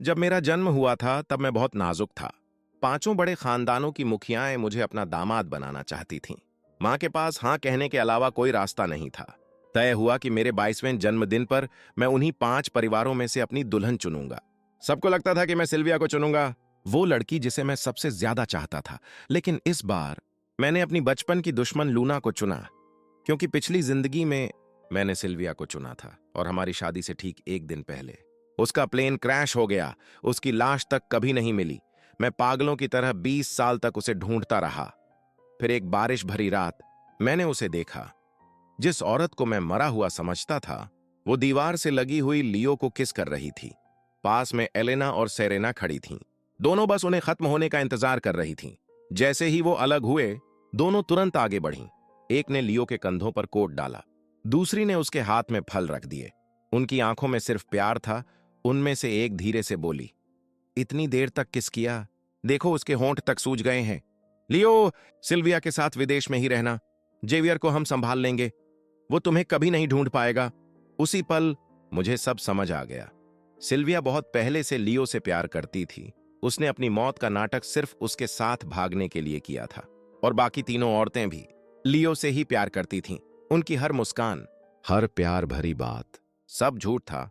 जब मेरा जन्म हुआ था तब मैं बहुत नाजुक था। पांचों बड़े खानदानों की मुखियाएं मुझे अपना दामाद बनाना चाहती थीं। मां के पास हां कहने के अलावा कोई रास्ता नहीं था। तय हुआ कि मेरे 22वें जन्मदिन पर मैं उन्हीं 5 परिवारों में से अपनी दुल्हन चुनूंगा। सबको लगता था कि मैं सिल्विया को चुनूंगा, वो लड़की जिसे मैं सबसे ज्यादा चाहता था। लेकिन इस बार मैंने अपनी बचपन की दुश्मन लूना को चुना, क्योंकि पिछली जिंदगी में मैंने सिल्विया को चुना था और हमारी शादी से ठीक एक दिन पहले उसका प्लेन क्रैश हो गया। उसकी लाश तक कभी नहीं मिली। मैं पागलों की तरह 20 साल तक उसे ढूंढता रहा। फिर एक बारिश भरी रात मैंने उसे देखा। जिस औरत को मैं मरा हुआ समझता था, वो दीवार से लगी हुई लियो को किस कर रही थी। पास में एलेना और सेरेना खड़ी थीं। दोनों बस उन्हें खत्म होने का इंतजार कर रही थीं। जैसे ही वो अलग हुए, दोनों तुरंत आगे बढ़ीं। एक ने लियो के कंधों पर कोट डाला, दूसरी ने उसके हाथ में फल रख दिए। उनकी आंखों में सिर्फ प्यार था। उनमें से एक धीरे से बोली, इतनी देर तक किस किया? देखो उसके होंठ तक सूज गए हैं। लियो, सिल्विया के साथ विदेश में ही रहना। जेवियर को हम संभाल लेंगे। वो तुम्हें कभी नहीं ढूंढ पाएगा। उसी पल मुझे सब समझ आ गया। सिल्विया बहुत पहले से लियो से प्यार करती थी। उसने अपनी मौत का नाटक सिर्फ उसके साथ भागने के लिए किया था। और बाकी तीनों औरतें भी लियो से ही प्यार करती थीं। उनकी हर मुस्कान, हर प्यार भरी बात, सब झूठ था।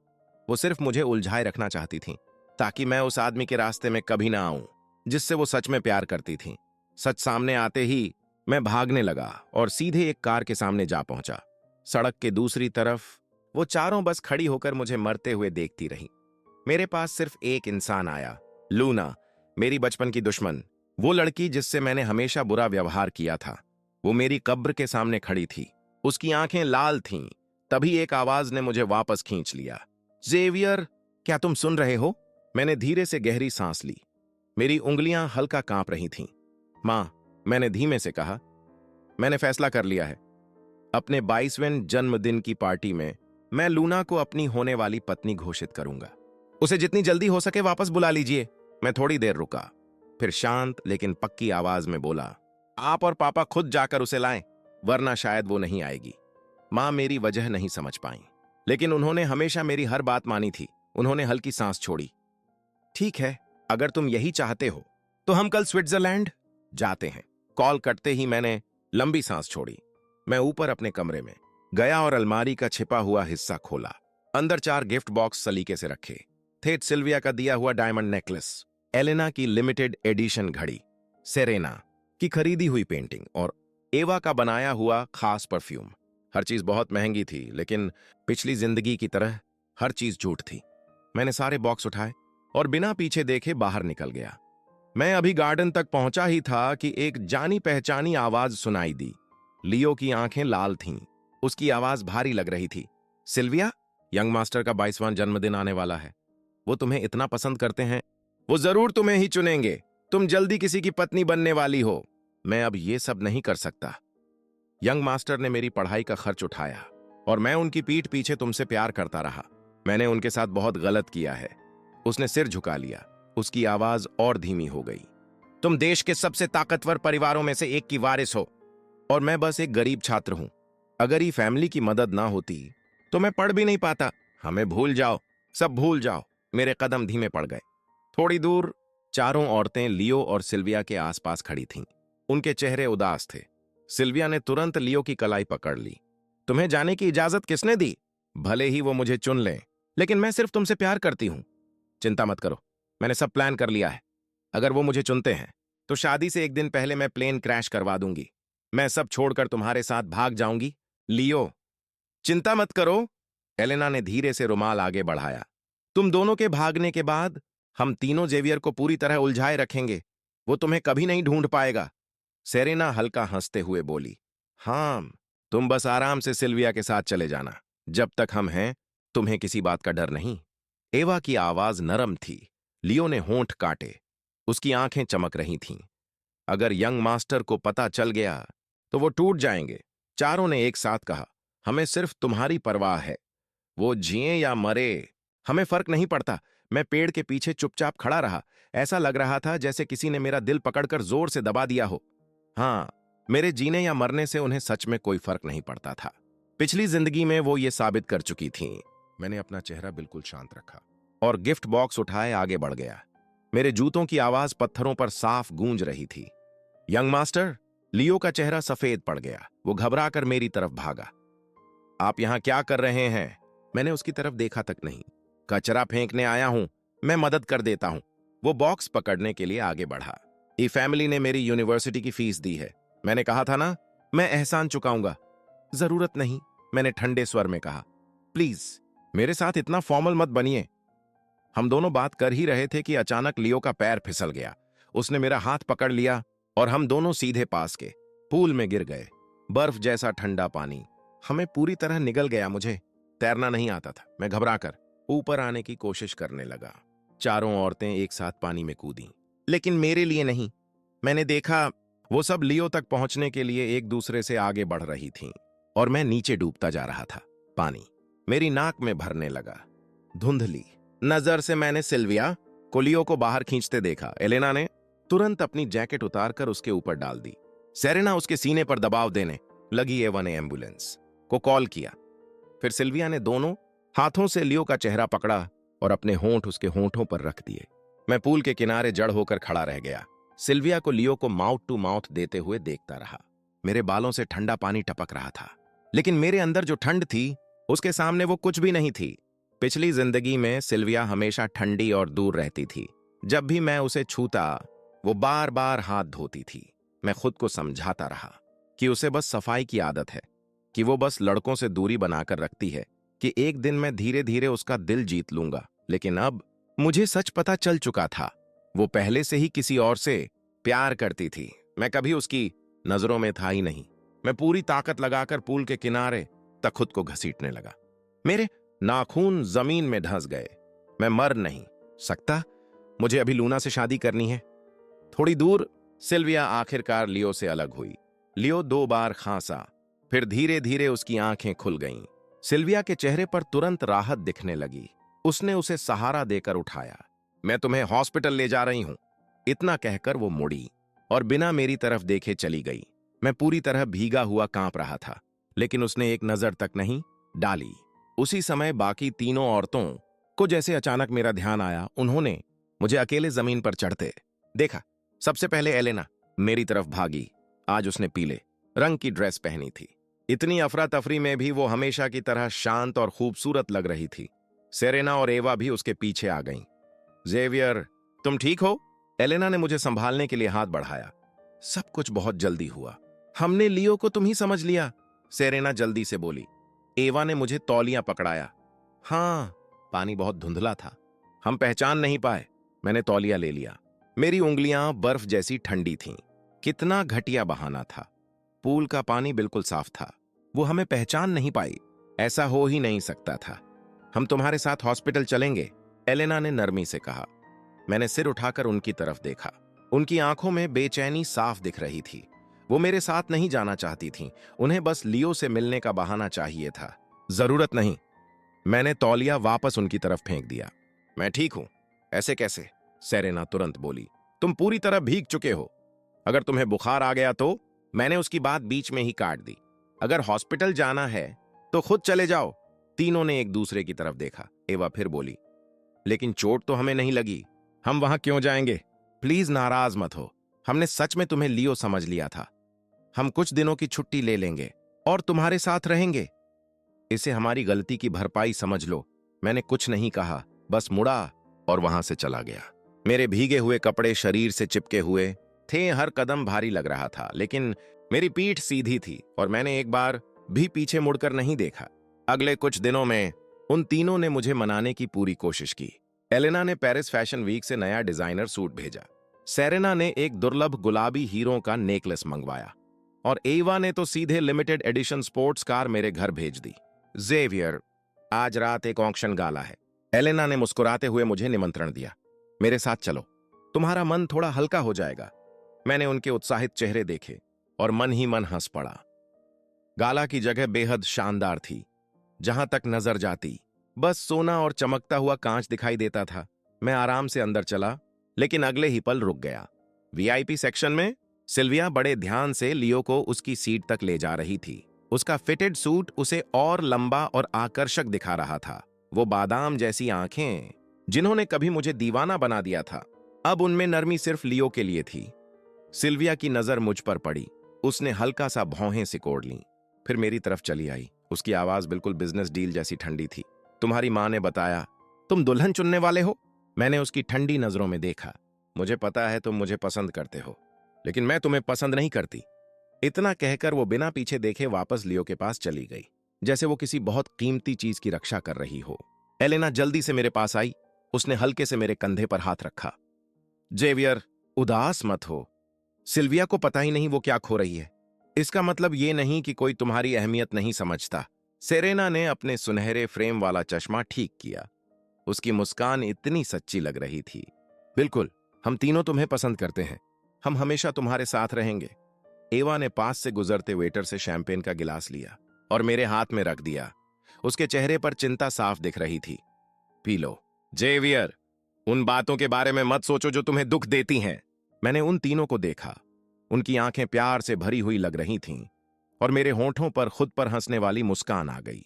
वो सिर्फ मुझे उलझाए रखना चाहती थीं, ताकि मैं उस आदमी के रास्ते में कभी ना आऊं जिससे वो सच में प्यार करती थीं। सच सामने आते ही मैं भागने लगा और सीधे एक कार के सामने जा पहुंचा। सड़क के दूसरी तरफ वो चारों बस खड़ी होकर मुझे मरते हुए देखती रही। मेरे पास सिर्फ एक इंसान आया, लूना, मेरी बचपन की दुश्मन। वो लड़की जिससे मैंने हमेशा बुरा व्यवहार किया था। वो मेरी कब्र के सामने खड़ी थी। उसकी आंखें लाल थीं। तभी एक आवाज ने मुझे वापस खींच लिया। जेवियर, क्या तुम सुन रहे हो? मैंने धीरे से गहरी सांस ली। मेरी उंगलियां हल्का कांप रही थीं। मां, मैंने धीमे से कहा, मैंने फैसला कर लिया है। अपने 22वें जन्मदिन की पार्टी में मैं लूना को अपनी होने वाली पत्नी घोषित करूंगा। उसे जितनी जल्दी हो सके वापस बुला लीजिए। मैं थोड़ी देर रुका, फिर शांत लेकिन पक्की आवाज में बोला, आप और पापा खुद जाकर उसे लाएं, वरना शायद वो नहीं आएगी। मां मेरी वजह नहीं समझ पाई, लेकिन उन्होंने हमेशा मेरी हर बात मानी थी। उन्होंने हल्की सांस छोड़ी। ठीक है, अगर तुम यही चाहते हो तो हम कल स्विट्जरलैंड जाते हैं। कॉल कटते ही मैंने लंबी सांस छोड़ी। मैं ऊपर अपने कमरे में गया और अलमारी का छिपा हुआ हिस्सा खोला। अंदर 4 गिफ्ट बॉक्स सलीके से रखे थे। सिल्विया का दिया हुआ डायमंड नेकलेस, एलेना की लिमिटेड एडिशन घड़ी, सेरेना की खरीदी हुई पेंटिंग और एवा का बनाया हुआ खास परफ्यूम। हर चीज बहुत महंगी थी, लेकिन पिछली जिंदगी की तरह हर चीज झूठ थी। मैंने सारे बॉक्स उठाए और बिना पीछे देखे बाहर निकल गया। मैं अभी गार्डन तक पहुंचा ही था कि एक जानी पहचानी आवाज सुनाई दी। लियो की आंखें लाल थीं। उसकी आवाज भारी लग रही थी। सिल्विया, यंग मास्टर का 22वां जन्मदिन आने वाला है। वो तुम्हें इतना पसंद करते हैं। वो जरूर तुम्हें ही चुनेंगे। तुम जल्दी किसी की पत्नी बनने वाली हो। मैं अब ये सब नहीं कर सकता। यंग मास्टर ने मेरी पढ़ाई का खर्च उठाया और मैं उनकी पीठ पीछे तुमसे प्यार करता रहा। मैंने उनके साथ बहुत गलत किया है। उसने सिर झुका लिया। उसकी आवाज और धीमी हो गई। तुम देश के सबसे ताकतवर परिवारों में से एक की वारिस हो और मैं बस एक गरीब छात्र हूं। अगर ये फैमिली की मदद ना होती तो मैं पढ़ भी नहीं पाता। हमें भूल जाओ, सब भूल जाओ। मेरे कदम धीमे पड़ गए। थोड़ी दूर चारों औरतें लियो और सिल्विया के आसपास खड़ी थीं। उनके चेहरे उदास थे। सिल्विया ने तुरंत लियो की कलाई पकड़ ली। तुम्हें जाने की इजाजत किसने दी? भले ही वो मुझे चुन लें, लेकिन मैं सिर्फ तुमसे प्यार करती हूं। चिंता मत करो, मैंने सब प्लान कर लिया है। अगर वो मुझे चुनते हैं तो शादी से एक दिन पहले मैं प्लेन क्रैश करवा दूंगी। मैं सब छोड़कर तुम्हारे साथ भाग जाऊंगी। लियो, चिंता मत करो। एलेना ने धीरे से रुमाल आगे बढ़ाया। तुम दोनों के भागने के बाद हम तीनों जेवियर को पूरी तरह उलझाए रखेंगे। वो तुम्हें कभी नहीं ढूंढ पाएगा। सेरेना हल्का हंसते हुए बोली, हां, तुम बस आराम से सिल्विया के साथ चले जाना। जब तक हम हैं, तुम्हें किसी बात का डर नहीं। एवा की आवाज नरम थी। लियो ने होंठ काटे। उसकी आंखें चमक रही थीं। अगर यंग मास्टर को पता चल गया तो वो टूट जाएंगे। चारों ने एक साथ कहा, हमें सिर्फ तुम्हारी परवाह है। वो जिए या मरे, हमें फर्क नहीं पड़ता। मैं पेड़ के पीछे चुपचाप खड़ा रहा। ऐसा लग रहा था जैसे किसी ने मेरा दिल पकड़कर जोर से दबा दिया हो। हाँ, मेरे जीने या मरने से उन्हें सच में कोई फर्क नहीं पड़ता था। पिछली जिंदगी में वो ये साबित कर चुकी थीं। मैंने अपना चेहरा बिल्कुल शांत रखा। और गिफ्ट बॉक्स उठाए आगे बढ़ गया। मेरे जूतों की आवाज पत्थरों पर साफ गूंज रही थी। यंग मास्टर, लियो का चेहरा सफेद पड़ गया। वो घबरा कर मेरी तरफ भागा। आप यहां क्या कर रहे हैं? मैंने उसकी तरफ देखा तक नहीं। कचरा फेंकने आया हूं, मैं मदद कर देता हूं। वो बॉक्स पकड़ने के लिए आगे बढ़ा। ई फैमिली ने मेरी यूनिवर्सिटी की फीस दी है। मैंने कहा था ना, मैं एहसान चुकाऊंगा। जरूरत नहीं, मैंने ठंडे स्वर में कहा। प्लीज मेरे साथ इतना फॉर्मल मत बनिए। हम दोनों बात कर ही रहे थे कि अचानक लियो का पैर फिसल गया। उसने मेरा हाथ पकड़ लिया और हम दोनों सीधे पास के पूल में गिर गए। बर्फ जैसा ठंडा पानी हमें पूरी तरह निगल गया। मुझे तैरना नहीं आता था। मैं घबराकर ऊपर आने की कोशिश करने लगा। चारों औरतें एक साथ पानी में कूदी, लेकिन मेरे लिए नहीं। मैंने देखा वो सब लियो तक पहुंचने के लिए एक दूसरे से आगे बढ़ रही थीं और मैं नीचे डूबता जा रहा था। पानी मेरी नाक में भरने लगा। धुंधली नजर से मैंने सिल्विया को लियो को बाहर खींचते देखा। एलेना ने तुरंत अपनी जैकेट उतारकर उसके ऊपर डाल दी। सेरेना उसके सीने पर दबाव देने लगी। एवा ने एम्बुलेंस को कॉल किया। फिर सिल्विया ने दोनों हाथों से लियो का चेहरा पकड़ा और अपने होंठ उसके होंठों पर रख दिए। मैं पूल के किनारे जड़ होकर खड़ा रह गया। सिल्विया को लियो को माउथ टू माउथ देते हुए देखता रहा। मेरे बालों से ठंडा पानी टपक रहा था, लेकिन मेरे अंदर जो ठंड थी उसके सामने वो कुछ भी नहीं थी। पिछली जिंदगी में सिल्विया हमेशा ठंडी और दूर रहती थी। जब भी मैं उसे छूता वो बार बार हाथ धोती थी। मैं खुद को समझाता रहा कि उसे बस सफाई की आदत है, कि वो बस लड़कों से दूरी बनाकर रखती है, कि एक दिन मैं धीरे धीरे उसका दिल जीत लूंगा। लेकिन अब मुझे सच पता चल चुका था। वो पहले से ही किसी और से प्यार करती थी। मैं कभी उसकी नजरों में था ही नहीं। मैं पूरी ताकत लगाकर पूल के किनारे तक खुद को घसीटने लगा। मेरे नाखून जमीन में धंस गए। मैं मर नहीं सकता। मुझे अभी लूना से शादी करनी है। थोड़ी दूर सिल्विया आखिरकार लियो से अलग हुई। लियो 2 बार खांसा, फिर धीरे धीरे उसकी आंखें खुल गईं। सिल्विया के चेहरे पर तुरंत राहत दिखने लगी। उसने उसे सहारा देकर उठाया। मैं तुम्हें हॉस्पिटल ले जा रही हूं, इतना कहकर वो मुड़ी और बिना मेरी तरफ देखे चली गई। मैं पूरी तरह भीगा हुआ कांप रहा था, लेकिन उसने एक नजर तक नहीं डाली। उसी समय बाकी तीनों औरतों को जैसे अचानक मेरा ध्यान आया। उन्होंने मुझे अकेले जमीन पर चढ़ते देखा। सबसे पहले एलेना मेरी तरफ भागी। आज उसने पीले रंग की ड्रेस पहनी थी। इतनी अफरा तफरी में भी वो हमेशा की तरह शांत और खूबसूरत लग रही थी। सेरेना और एवा भी उसके पीछे आ गईं। जेवियर, तुम ठीक हो? एलेना ने मुझे संभालने के लिए हाथ बढ़ाया। सब कुछ बहुत जल्दी हुआ। हमने लियो को तुम ही समझ लिया, सेरेना जल्दी से बोली। एवा ने मुझे तौलियां पकड़ाया। हाँ, पानी बहुत धुंधला था, हम पहचान नहीं पाए। मैंने तौलिया ले लिया। मेरी उंगलियां बर्फ जैसी ठंडी थीं। कितना घटिया बहाना था। पूल का पानी बिल्कुल साफ था। वो हमें पहचान नहीं पाई। ऐसा हो ही नहीं सकता था। हम तुम्हारे साथ हॉस्पिटल चलेंगे, एलेना ने नरमी से कहा। मैंने सिर उठाकर उनकी तरफ देखा। उनकी आंखों में बेचैनी साफ दिख रही थी। वो मेरे साथ नहीं जाना चाहती थीं। उन्हें बस लियो से मिलने का बहाना चाहिए था। जरूरत नहीं, मैंने तौलिया वापस उनकी तरफ फेंक दिया। मैं ठीक हूं। ऐसे कैसे? सेरेना तुरंत बोली। तुम पूरी तरह भीग चुके हो। अगर तुम्हें बुखार आ गया तो? मैंने उसकी बात बीच में ही काट दी। अगर हॉस्पिटल जाना है तो खुद चले जाओ। तीनों ने एक दूसरे की तरफ देखा। एवा फिर बोली, लेकिन चोट तो हमें नहीं लगी। हम वहां क्यों जाएंगे? प्लीज नाराज मत हो। हमने सच में तुम्हें लियो समझ लिया था। हम कुछ दिनों की छुट्टी ले लेंगे और तुम्हारे साथ रहेंगे। इसे हमारी गलती की भरपाई समझ लो। मैंने कुछ नहीं कहा, बस मुड़ा और वहां से चला गया। मेरे भीगे हुए कपड़े शरीर से चिपके हुए थे। हर कदम भारी लग रहा था, लेकिन मेरी पीठ सीधी थी और मैंने एक बार भी पीछे मुड़कर नहीं देखा। अगले कुछ दिनों में उन तीनों ने मुझे मनाने की पूरी कोशिश की। एलेना ने पेरिस फैशन वीक से नया डिजाइनर सूट भेजा। सेरेना ने एक दुर्लभ गुलाबी हीरों का नेकलेस मंगवाया और एवा ने तो सीधे लिमिटेड एडिशन स्पोर्ट्स कार मेरे घर भेज दी। जेवियर, आज रात एक ऑक्शन गाला है। एलेना ने मुस्कुराते हुए मुझे निमंत्रण दिया। मेरे साथ चलो, तुम्हारा मन थोड़ा हल्का हो जाएगा। मैंने उनके उत्साहित चेहरे देखे और मन ही मन हंस पड़ा। गाला की जगह बेहद शानदार थी। जहां तक नजर जाती बस सोना और चमकता हुआ कांच दिखाई देता था। मैं आराम से अंदर चला, लेकिन अगले ही पल रुक गया। वीआईपी सेक्शन में सिल्विया बड़े ध्यान से लियो को उसकी सीट तक ले जा रही थी। उसका फिटेड सूट उसे और लंबा और आकर्षक दिखा रहा था। वो बादाम जैसी आंखें जिन्होंने कभी मुझे दीवाना बना दिया था, अब उनमें नरमी सिर्फ लियो के लिए थी। सिल्विया की नजर मुझ पर पड़ी। उसने हल्का सा भौहें सिकोड़ लीं, फिर मेरी तरफ चली आई। उसकी आवाज बिल्कुल बिजनेस डील जैसी ठंडी थी। तुम्हारी माँ ने बताया तुम दुल्हन चुनने वाले हो? मैंने उसकी ठंडी नजरों में देखा। मुझे पता है तुम मुझे पसंद करते हो, लेकिन मैं तुम्हें पसंद नहीं करती। इतना कहकर वो बिना पीछे देखे वापस लियो के पास चली गई, जैसे वो किसी बहुत कीमती चीज की रक्षा कर रही हो। एलेना जल्दी से मेरे पास आई। उसने हल्के से मेरे कंधे पर हाथ रखा। जेवियर, उदास मत हो। सिल्विया को पता ही नहीं वो क्या खो रही है। इसका मतलब ये नहीं कि कोई तुम्हारी अहमियत नहीं समझता। सेरेना ने अपने सुनहरे फ्रेम वाला चश्मा ठीक किया। उसकी मुस्कान इतनी सच्ची लग रही थी। बिल्कुल, हम तीनों तुम्हें पसंद करते हैं। हम हमेशा तुम्हारे साथ रहेंगे। एवा ने पास से गुजरते वेटर से शैंपेन का गिलास लिया और मेरे हाथ में रख दिया। उसके चेहरे पर चिंता साफ दिख रही थी। P low. जेवियर, उन बातों के बारे में मत सोचो जो तुम्हें दुख देती हैं। मैंने उन तीनों को देखा। उनकी आंखें प्यार से भरी हुई लग रही थीं और मेरे होंठों पर खुद पर हंसने वाली मुस्कान आ गई।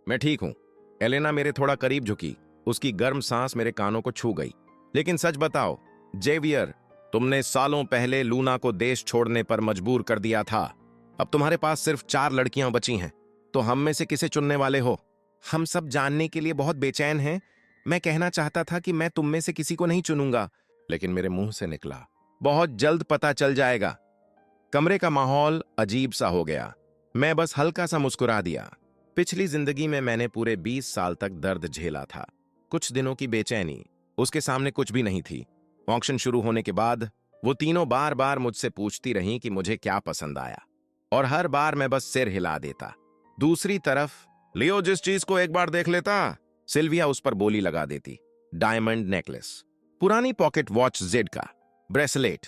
मैं ठीक हूं। एलेना मेरे थोड़ा करीब झुकी। उसकी गर्म सांस मेरे कानों को छू गई। लेकिन सच बताओ जेवियर, तुमने सालों पहले लूना को देश छोड़ने पर मजबूर कर दिया था। अब तुम्हारे पास सिर्फ 4 लड़कियां बची हैं, तो हम में से किसे चुनने वाले हो? हम सब जानने के लिए बहुत बेचैन हैं। मैं कहना चाहता था कि मैं तुम में से किसी को नहीं चुनूंगा, लेकिन मेरे मुंह से निकला, बहुत जल्द पता चल जाएगा। कमरे का माहौल अजीब सा हो गया। मैं बस हल्का सा मुस्कुरा दिया। पिछली जिंदगी में मैंने पूरे 20 साल तक दर्द झेला था। कुछ दिनों की बेचैनी, उसके सामने कुछ भी नहीं थी। ऑक्शन शुरू होने के बाद वो तीनों बार बार मुझसे पूछती रहीं कि मुझे क्या पसंद आया, और हर बार मैं बस सिर हिला देता। दूसरी तरफ लियो जिस चीज को एक बार देख लेता, सिल्विया उस पर बोली लगा देती। डायमंड नेकलेस, पुरानी पॉकेट वॉच जेड का, ब्रेसलेट।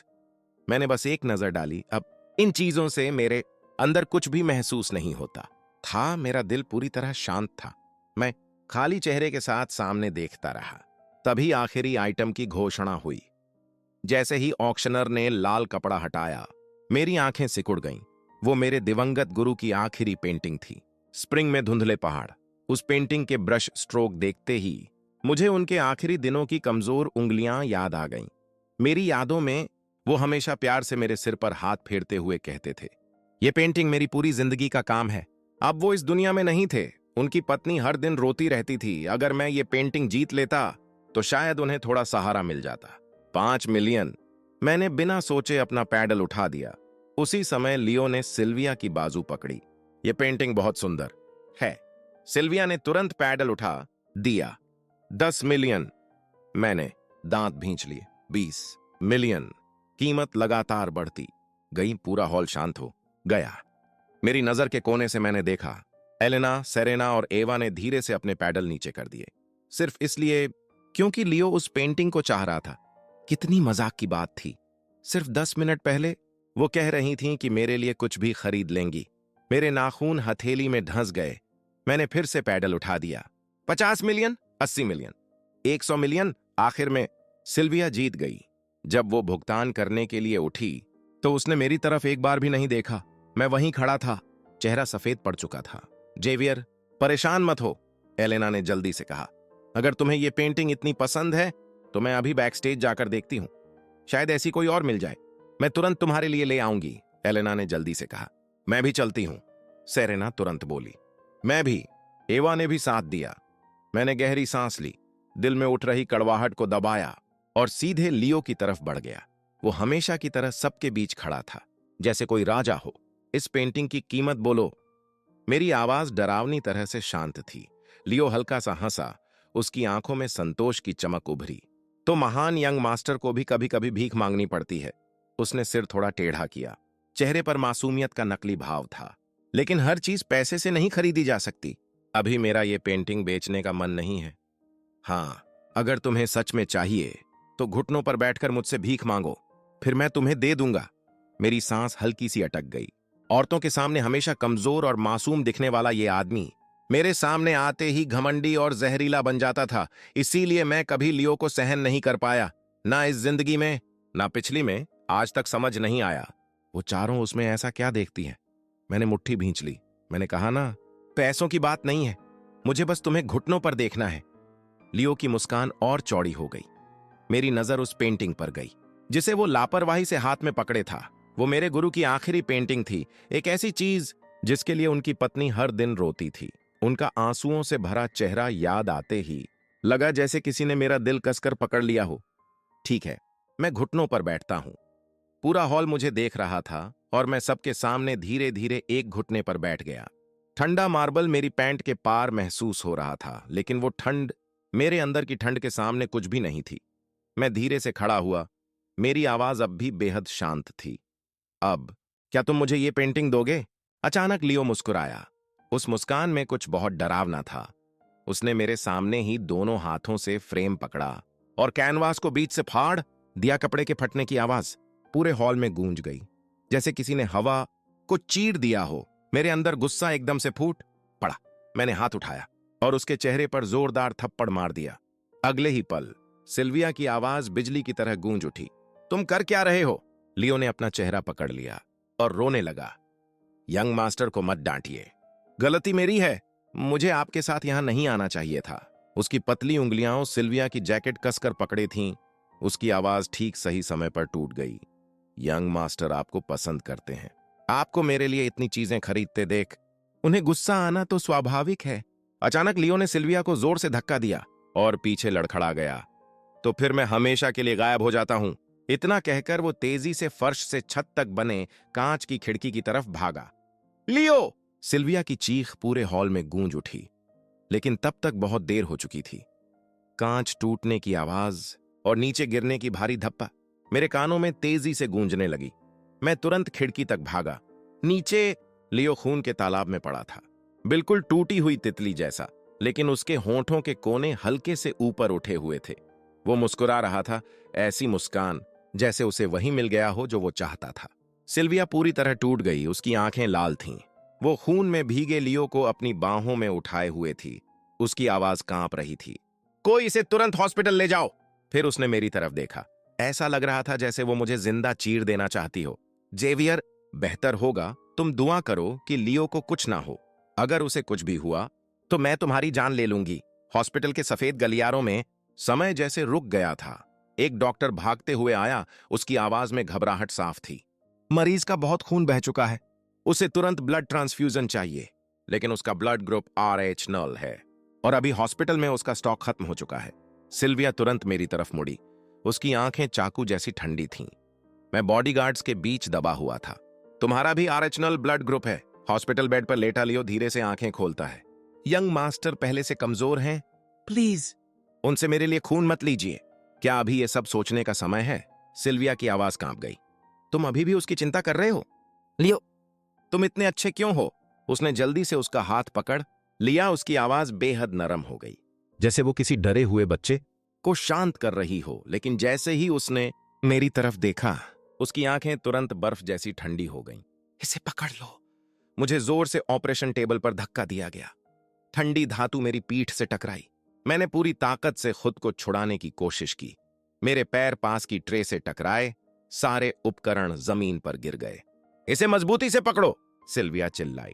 मैंने बस एक नजर डाली। अब इन चीजों से मेरे अंदर कुछ भी महसूस नहीं होता था। मेरा दिल पूरी तरह शांत था। मैं खाली चेहरे के साथ सामने देखता रहा। तभी आखिरी आइटम की घोषणा हुई। जैसे ही ऑक्शनर ने लाल कपड़ा हटाया, मेरी आंखें सिकुड़ गईं। वो मेरे दिवंगत गुरु की आखिरी पेंटिंग थी, स्प्रिंग में धुंधले पहाड़। उस पेंटिंग के ब्रश स्ट्रोक देखते ही मुझे उनके आखिरी दिनों की कमजोर उंगलियां याद आ गईं। मेरी यादों में वो हमेशा प्यार से मेरे सिर पर हाथ फेरते हुए कहते थे, ये पेंटिंग मेरी पूरी जिंदगी का काम है। अब वो इस दुनिया में नहीं थे। उनकी पत्नी हर दिन रोती रहती थी, अगर मैं ये पेंटिंग जीत लेता तो शायद उन्हें थोड़ा सहारा मिल जाता। 5 मिलियन। मैंने बिना सोचे अपना पैडल उठा दिया। उसी समय लियो ने सिल्विया की बाजू पकड़ी। ये पेंटिंग बहुत सुंदर है। सिल्विया ने तुरंत पैडल उठा दिया। 10 मिलियन। मैंने दांत भींच लिए। 20 मिलियन। कीमत लगातार बढ़ती गई। पूरा हॉल शांत हो गया। मेरी नजर के कोने से मैंने देखा, एलेना, सेरेना और एवा ने धीरे से अपने पैडल नीचे कर दिए, सिर्फ इसलिए क्योंकि लियो उस पेंटिंग को चाह रहा था। कितनी मजाक की बात थी। सिर्फ 10 मिनट पहले वो कह रही थीं कि मेरे लिए कुछ भी खरीद लेंगी। मेरे नाखून हथेली में धंस गए। मैंने फिर से पैडल उठा दिया। 50 मिलियन, 80 मिलियन, 100 मिलियन। आखिर में सिल्विया जीत गई। जब वो भुगतान करने के लिए उठी तो उसने मेरी तरफ एक बार भी नहीं देखा। मैं वहीं खड़ा था, चेहरा सफेद पड़ चुका था। जेवियर, परेशान मत हो, एलेना ने जल्दी से कहा। अगर तुम्हें यह पेंटिंग इतनी पसंद है तो मैं अभी बैकस्टेज जाकर देखती हूं। शायद ऐसी कोई और मिल जाए। मैं तुरंत तुम्हारे लिए ले आऊंगी, एलेना ने जल्दी से कहा। मैं भी चलती हूं, सेरेना तुरंत बोली। मैं भी, एवा ने भी साथ दिया। मैंने गहरी सांस ली, दिल में उठ रही कड़वाहट को दबाया और सीधे लियो की तरफ बढ़ गया। वो हमेशा की तरह सबके बीच खड़ा था, जैसे कोई राजा हो। इस पेंटिंग की कीमत बोलो। मेरी आवाज डरावनी तरह से शांत थी। लियो हल्का सा हंसा, उसकी आंखों में संतोष की चमक उभरी। तो महान यंग मास्टर को भी कभी कभी भीख मांगनी पड़ती है। उसने सिर थोड़ा टेढ़ा किया। चेहरे पर मासूमियत का नकली भाव था। लेकिन हर चीज पैसे से नहीं खरीदी जा सकती। अभी मेरा ये पेंटिंग बेचने का मन नहीं है। हाँ, अगर तुम्हें सच में चाहिए तो घुटनों पर बैठकर मुझसे भीख मांगो, फिर मैं तुम्हें दे दूंगा। मेरी सांस हल्की सी अटक गई। औरतों के सामने हमेशा कमजोर और मासूम दिखने वाला ये आदमी मेरे सामने आते ही घमंडी और जहरीला बन जाता था। इसीलिए मैं कभी लियो को सहन नहीं कर पाया, ना इस जिंदगी में, ना पिछली में। आज तक समझ नहीं आया वो चारों उसमें ऐसा क्या देखती हैं। मैंने मुट्ठी भींच ली। मैंने कहा ना, पैसों की बात नहीं है, मुझे बस तुम्हें घुटनों पर देखना है। लियो की मुस्कान और चौड़ी हो गई। मेरी नजर उस पेंटिंग पर गई जिसे वो लापरवाही से हाथ में पकड़े था। वो मेरे गुरु की आखिरी पेंटिंग थी, एक ऐसी चीज जिसके लिए उनकी पत्नी हर दिन रोती थी। उनका आंसुओं से भरा चेहरा याद आते ही लगा जैसे किसी ने मेरा दिल कसकर पकड़ लिया हो। ठीक है, मैं घुटनों पर बैठता हूं। पूरा हॉल मुझे देख रहा था और मैं सबके सामने धीरे धीरे एक घुटने पर बैठ गया। ठंडा मार्बल मेरी पैंट के पार महसूस हो रहा था, लेकिन वो ठंड मेरे अंदर की ठंड के सामने कुछ भी नहीं थी। मैं धीरे से खड़ा हुआ। मेरी आवाज अब भी बेहद शांत थी। अब क्या तुम मुझे ये पेंटिंग दोगे? अचानक लियो मुस्कुराया। उस मुस्कान में कुछ बहुत डरावना था। उसने मेरे सामने ही दोनों हाथों से फ्रेम पकड़ा और कैनवास को बीच से फाड़ दिया। कपड़े के फटने की आवाज पूरे हॉल में गूंज गई, जैसे किसी ने हवा को चीर दिया हो। मेरे अंदर गुस्सा एकदम से फूट पड़ा। मैंने हाथ उठाया और उसके चेहरे पर जोरदार थप्पड़ मार दिया। अगले ही पल सिल्विया की आवाज बिजली की तरह गूंज उठी। तुम कर क्या रहे हो? लियो ने अपना चेहरा पकड़ लिया और रोने लगा। यंग मास्टर को मत डांटिए, गलती मेरी है। मुझे आपके साथ यहां नहीं आना चाहिए था। उसकी पतली उंगलियां सिल्विया की जैकेट कसकर पकड़े थीं। उसकी आवाज ठीक सही समय पर टूट गई। यंग मास्टर आपको पसंद करते हैं। आपको मेरे लिए इतनी चीजें खरीदते देख उन्हें गुस्सा आना तो स्वाभाविक है। अचानक लियो ने सिल्विया को जोर से धक्का दिया और पीछे लड़खड़ा गया। तो फिर मैं हमेशा के लिए गायब हो जाता हूं। इतना कहकर वो तेजी से फर्श से छत तक बने कांच की खिड़की की तरफ भागा। लियो! सिल्विया की चीख पूरे हॉल में गूंज उठी, लेकिन तब तक बहुत देर हो चुकी थी। कांच टूटने की आवाज और नीचे गिरने की भारी धप्पा मेरे कानों में तेजी से गूंजने लगी। मैं तुरंत खिड़की तक भागा। नीचे लियो खून के तालाब में पड़ा था, बिल्कुल टूटी हुई तितली जैसा, लेकिन उसके होंठों के कोने हल्के से ऊपर उठे हुए थे। वो मुस्कुरा रहा था, ऐसी मुस्कान जैसे उसे वही मिल गया हो जो वो चाहता था। सिल्विया पूरी तरह टूट गई, उसकी आंखें लाल थीं। वो खून में भीगे लियो को अपनी बाहों में उठाए हुए थी। उसकी आवाज कांप रही थी, कोई इसे तुरंत हॉस्पिटल ले जाओ। फिर उसने मेरी तरफ देखा। ऐसा लग रहा था जैसे वो मुझे जिंदा चीर देना चाहती हो। जेवियर, बेहतर होगा तुम दुआ करो कि लियो को कुछ ना हो। अगर उसे कुछ भी हुआ तो मैं तुम्हारी जान ले लूंगी। हॉस्पिटल के सफेद गलियारों में समय जैसे रुक गया था। एक डॉक्टर भागते हुए आया, उसकी आवाज में घबराहट साफ थी। मरीज का बहुत खून बह चुका है, उसे तुरंत ब्लड ट्रांसफ्यूजन चाहिए। लेकिन उसका ब्लड ग्रुप RH नल है और अभी हॉस्पिटल में उसका स्टॉक खत्म हो चुका है। सिल्विया तुरंत मेरी तरफ मुड़ी। उसकी आंखें चाकू जैसी ठंडी थीं। मैं बॉडीगार्ड्स के बीच दबा हुआ था। तुम्हारा भी RH नल ब्लड ग्रुप है। हॉस्पिटल बेड पर लेटा लियो धीरे से आंखें खोलता है। यंग मास्टर पहले से कमजोर हैं, प्लीज उनसे मेरे लिए खून मत लीजिए। क्या अभी ये सब सोचने का समय है? सिल्विया की आवाज कांप गई। तुम अभी भी उसकी चिंता कर रहे हो? लियो, तुम इतने अच्छे क्यों हो? उसने जल्दी से उसका हाथ पकड़ लिया। उसकी आवाज बेहद नरम हो गई, जैसे वो किसी डरे हुए बच्चे को शांत कर रही हो। लेकिन जैसे ही उसने मेरी तरफ देखा, उसकी आंखें तुरंत बर्फ जैसी ठंडी हो गईं। इसे पकड़ लो। मुझे जोर से ऑपरेशन टेबल पर धक्का दिया गया। ठंडी धातु मेरी पीठ से टकराई। मैंने पूरी ताकत से खुद को छुड़ाने की कोशिश की। मेरे पैर पास की ट्रे से टकराए, सारे उपकरण जमीन पर गिर गए। इसे मजबूती से पकड़ो, सिल्विया चिल्लाई।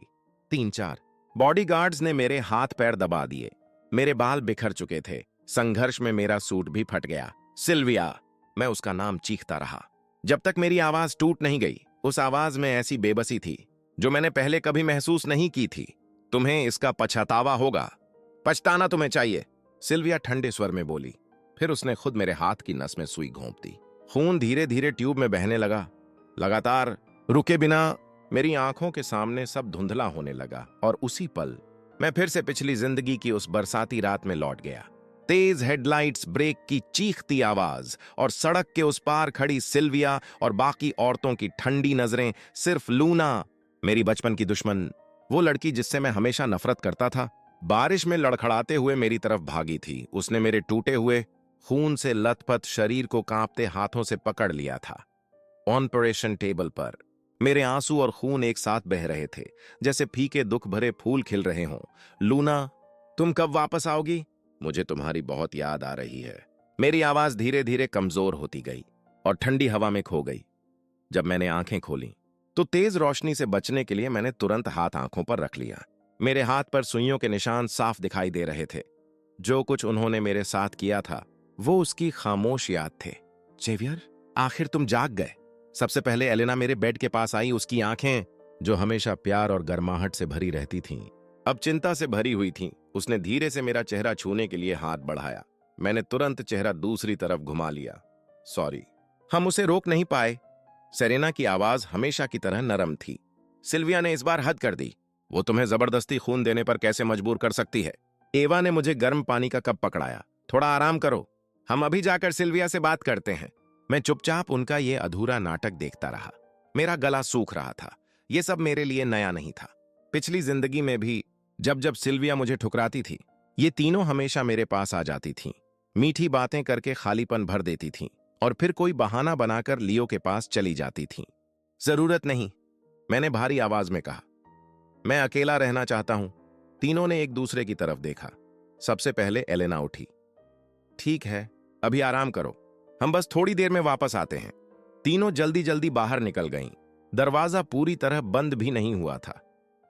3-4 बॉडीगार्ड्स ने मेरे हाथ पैर दबा दिए। मेरे बाल बिखर चुके थे। संघर्ष में मेरा सूट भी फट गया। सिल्विया, मैं उसका नाम चीखता रहा जब तक मेरी आवाज टूट नहीं गई। उस आवाज में ऐसी बेबसी थी जो मैंने पहले कभी महसूस नहीं की थी। तुम्हें इसका पछतावा होगा, पछताना तुम्हें चाहिए, सिल्विया ठंडे स्वर में बोली। फिर उसने खुद मेरे हाथ की नस में सुई घोंप दी। खून धीरे धीरे ट्यूब में बहने लगा। लगातार रुके बिना मेरी आंखों के सामने सब धुंधला होने लगा और उसी पल मैं फिर से पिछली जिंदगी की उस बरसाती रात में लौट गया। तेज हेडलाइट्स, ब्रेक की चीखती आवाज और सड़क के उस पार खड़ी सिल्विया और बाकी औरतों की ठंडी नजरें। सिर्फ लूना, मेरी बचपन की दुश्मन, वो लड़की जिससे मैं हमेशा नफरत करता था, बारिश में लड़खड़ाते हुए मेरी तरफ भागी थी। उसने मेरे टूटे हुए, खून से लथपथ शरीर को कांपते हाथों से पकड़ लिया था। ऑपरेशन टेबल पर मेरे आंसू और खून एक साथ बह रहे थे, जैसे फीके दुख भरे फूल खिल रहे हों। लूना, तुम कब वापस आओगी? मुझे तुम्हारी बहुत याद आ रही है। मेरी आवाज धीरे धीरे कमजोर होती गई और ठंडी हवा में खो गई। जब मैंने आंखें खोली तो तेज रोशनी से बचने के लिए मैंने तुरंत हाथ आंखों पर रख लिया। मेरे हाथ पर सुइयों के निशान साफ दिखाई दे रहे थे। जो कुछ उन्होंने मेरे साथ किया था वो उसकी खामोश याद थे। जेवियर, आखिर तुम जाग गए। सबसे पहले एलेना मेरे बेड के पास आई। उसकी आंखें, जो हमेशा प्यार और गर्माहट से भरी रहती थीं, अब चिंता से भरी हुई थीं। उसने धीरे से मेरा चेहरा छूने के लिए हाथ बढ़ाया। मैंने तुरंत चेहरा दूसरी तरफ घुमा लिया। सॉरी। हम उसे रोक नहीं पाए। सेरेना की आवाज हमेशा की तरह नरम थी। सिल्विया ने इस बार हद कर दी। वो तुम्हें जबरदस्ती खून देने पर कैसे मजबूर कर सकती है? एवा ने मुझे गर्म पानी का कप पकड़ाया। थोड़ा आराम करो, हम अभी जाकर सिल्विया से बात करते हैं। मैं चुपचाप उनका ये अधूरा नाटक देखता रहा। मेरा गला सूख रहा था। ये सब मेरे लिए नया नहीं था। पिछली जिंदगी में भी जब जब सिल्विया मुझे ठुकराती थी, ये तीनों हमेशा मेरे पास आ जाती थीं। मीठी बातें करके खालीपन भर देती थीं और फिर कोई बहाना बनाकर लियो के पास चली जाती थीं। जरूरत नहीं, मैंने भारी आवाज में कहा। मैं अकेला रहना चाहता हूं। तीनों ने एक दूसरे की तरफ देखा। सबसे पहले एलेना उठी। ठीक है, अभी आराम करो, हम बस थोड़ी देर में वापस आते हैं। तीनों जल्दी जल्दी बाहर निकल गईं। दरवाजा पूरी तरह बंद भी नहीं हुआ था।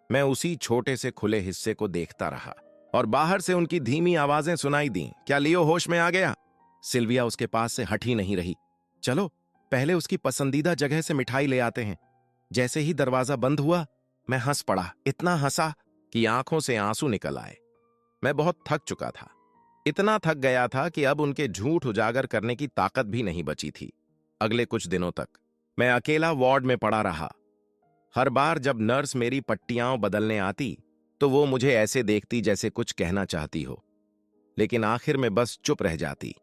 मैं उसी छोटे से खुले हिस्से को देखता रहा और बाहर से उनकी धीमी आवाजें सुनाई दीं। क्या लियो होश में आ गया? सिल्विया उसके पास से हट ही नहीं रही। चलो पहले उसकी पसंदीदा जगह से मिठाई ले आते हैं। जैसे ही दरवाजा बंद हुआ, मैं हंस पड़ा। इतना हंसा कि आंखों से आंसू निकल आए। मैं बहुत थक चुका था। इतना थक गया था कि अब उनके झूठ उजागर करने की ताकत भी नहीं बची थी। अगले कुछ दिनों तक मैं अकेला वार्ड में पड़ा रहा। हर बार जब नर्स मेरी पट्टियां बदलने आती तो वो मुझे ऐसे देखती जैसे कुछ कहना चाहती हो, लेकिन आखिर में बस चुप रह जाती।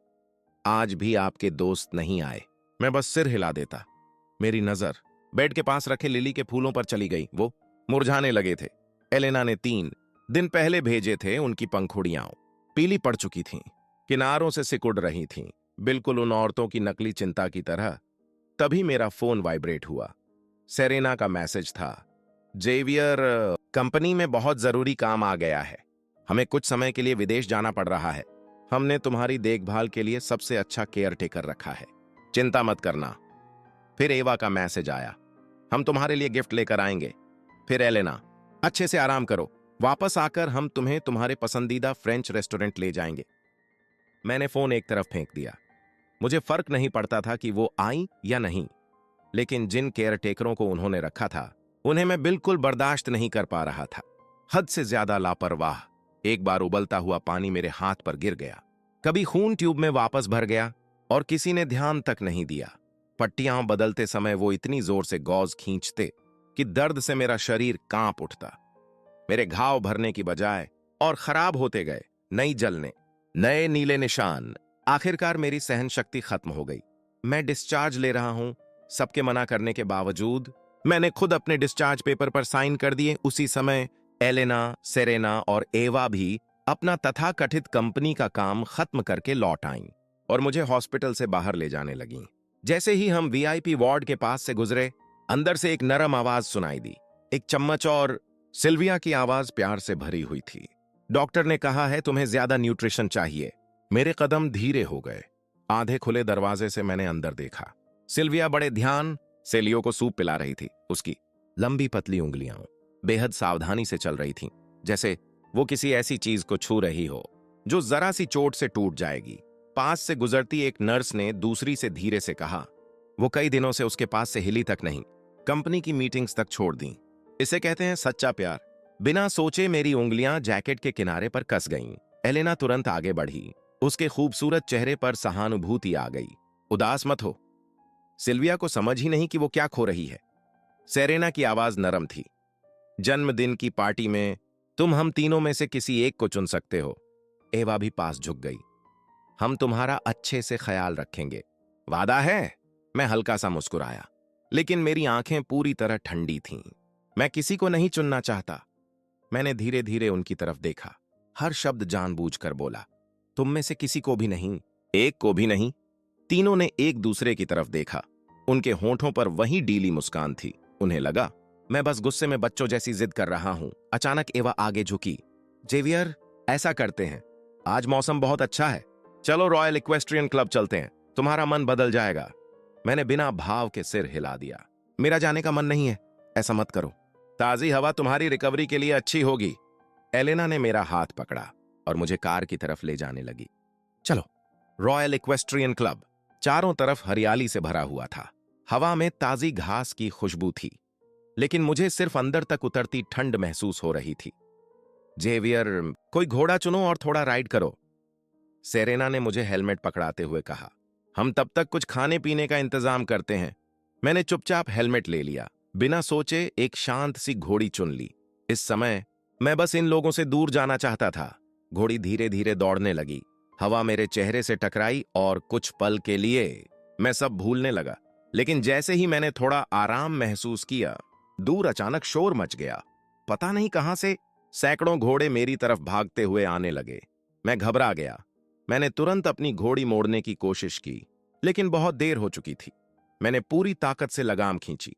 आज भी आपके दोस्त नहीं आए। मैं बस सिर हिला देता। मेरी नजर बेड के पास रखे लिली के फूलों पर चली गई। वो मुरझाने लगे थे। एलेना ने 3 दिन पहले भेजे थे। उनकी पंखुड़ियां पीली पड़ चुकी थीं, किनारों से सिकुड़ रही थीं, बिल्कुल उन औरतों की नकली चिंता की तरह। तभी मेरा फोन वाइब्रेट हुआ। सेरेना का मैसेज था। जेवियर, कंपनी में बहुत जरूरी काम आ गया है। हमें कुछ समय के लिए विदेश जाना पड़ रहा है। हमने तुम्हारी देखभाल के लिए सबसे अच्छा केयर टेकर रखा है, चिंता मत करना। फिर एवा का मैसेज आया। हम तुम्हारे लिए गिफ्ट लेकर आएंगे। फिर एलेना, अच्छे से आराम करो, वापस आकर हम तुम्हें तुम्हारे पसंदीदा फ्रेंच रेस्टोरेंट ले जाएंगे। मैंने फोन एक तरफ फेंक दिया। मुझे फर्क नहीं पड़ता था कि वो आई या नहीं, लेकिन जिन केयर टेकरों को उन्होंने रखा था उन्हें मैं बिल्कुल बर्दाश्त नहीं कर पा रहा था। हद से ज्यादा लापरवाह। एक बार उबलता हुआ पानी मेरे हाथ पर गिर गया। कभी खून ट्यूब में वापस भर गया और किसी ने ध्यान तक नहीं दिया। पट्टियां बदलते समय वो इतनी जोर से गॉज खींचते कि दर्द से मेरा शरीर कांप उठता। मेरे घाव भरने की बजाय और खराब होते गए, नई जलने, नए नीले निशान। आखिरकार मेरी सहन शक्ति खत्म हो गई। मैं डिस्चार्ज ले रहा हूं। सबके मना करने के बावजूद मैंने खुद अपने डिस्चार्ज पेपर पर साइन कर दिए। उसी समय एलेना, सेरेना और एवा भी अपना तथाकथित कंपनी का काम खत्म करके लौट आईं और मुझे हॉस्पिटल से बाहर ले जाने लगीं। जैसे ही हम वीआईपी वार्ड के पास से गुजरे, अंदर से एक नरम आवाज सुनाई दी, एक चम्मच। और सिल्विया की आवाज प्यार से भरी हुई थी। डॉक्टर ने कहा है तुम्हें ज्यादा न्यूट्रिशन चाहिए। मेरे कदम धीरे हो गए। आधे खुले दरवाजे से मैंने अंदर देखा। सिल्विया बड़े ध्यान से लियो को सूप पिला रही थी। उसकी लंबी पतली उंगलियां बेहद सावधानी से चल रही थीं, जैसे वो किसी ऐसी चीज को छू रही हो जो जरा सी चोट से टूट जाएगी। पास से गुजरती एक नर्स ने दूसरी से धीरे से कहा, वो कई दिनों से उसके पास से हिली तक नहीं, कंपनी की मीटिंग्स तक छोड़ दी। इसे कहते हैं सच्चा प्यार। बिना सोचे मेरी उंगलियां जैकेट के किनारे पर कस गईं। एलेना तुरंत आगे बढ़ी। उसके खूबसूरत चेहरे पर सहानुभूति आ गई। उदास मत हो। सिल्विया को समझ ही नहीं कि वो क्या खो रही है। सेरेना की आवाज नरम थी। जन्मदिन की पार्टी में तुम हम तीनों में से किसी एक को चुन सकते हो। एवा भी पास झुक गई। हम तुम्हारा अच्छे से ख्याल रखेंगे, वादा है? मैं हल्का सा मुस्कुराया, लेकिन मेरी आंखें पूरी तरह ठंडी थीं। मैं किसी को नहीं चुनना चाहता। मैंने धीरे धीरे उनकी तरफ देखा। हर शब्द जानबूझकर बोला। तुम में से किसी को भी नहीं, एक को भी नहीं। तीनों ने एक दूसरे की तरफ देखा। उनके होंठों पर वही डीली मुस्कान थी। उन्हें लगा मैं बस गुस्से में बच्चों जैसी जिद कर रहा हूं। अचानक एवा आगे झुकी। जेवियर, ऐसा करते हैं, आज मौसम बहुत अच्छा है, चलो रॉयल इक्वेस्ट्रियन क्लब चलते हैं, तुम्हारा मन बदल जाएगा। मैंने बिना भाव के सिर हिला दिया। मेरा जाने का मन नहीं है, ऐसा मत करो। ताजी हवा तुम्हारी रिकवरी के लिए अच्छी होगी। एलेना ने मेरा हाथ पकड़ा। और मुझे कार की तरफ ले जाने लगी। चलो। Royal equestrian club. चारों तरफ हरियाली से भरा हुआ था। हवा में ताजी घास की खुशबू थी, लेकिन मुझे सिर्फ अंदर तक उतरती ठंड महसूस हो रही थी। जेवियर, कोई घोड़ा चुनो और थोड़ा राइड करो, सेरेना ने मुझे हेलमेट पकड़ाते हुए कहा। हम तब तक कुछ खाने पीने का इंतजाम करते हैं। मैंने चुपचाप हेलमेट ले लिया, बिना सोचे एक शांत सी घोड़ी चुन ली। इस समय मैं बस इन लोगों से दूर जाना चाहता था। घोड़ी धीरे धीरे दौड़ने लगी। हवा मेरे चेहरे से टकराई और कुछ पल के लिए मैं सब भूलने लगा। लेकिन जैसे ही मैंने थोड़ा आराम महसूस किया, दूर अचानक शोर मच गया। पता नहीं कहां से सैकड़ों घोड़े मेरी तरफ भागते हुए आने लगे। मैं घबरा गया। मैंने तुरंत अपनी घोड़ी मोड़ने की कोशिश की, लेकिन बहुत देर हो चुकी थी। मैंने पूरी ताकत से लगाम खींची,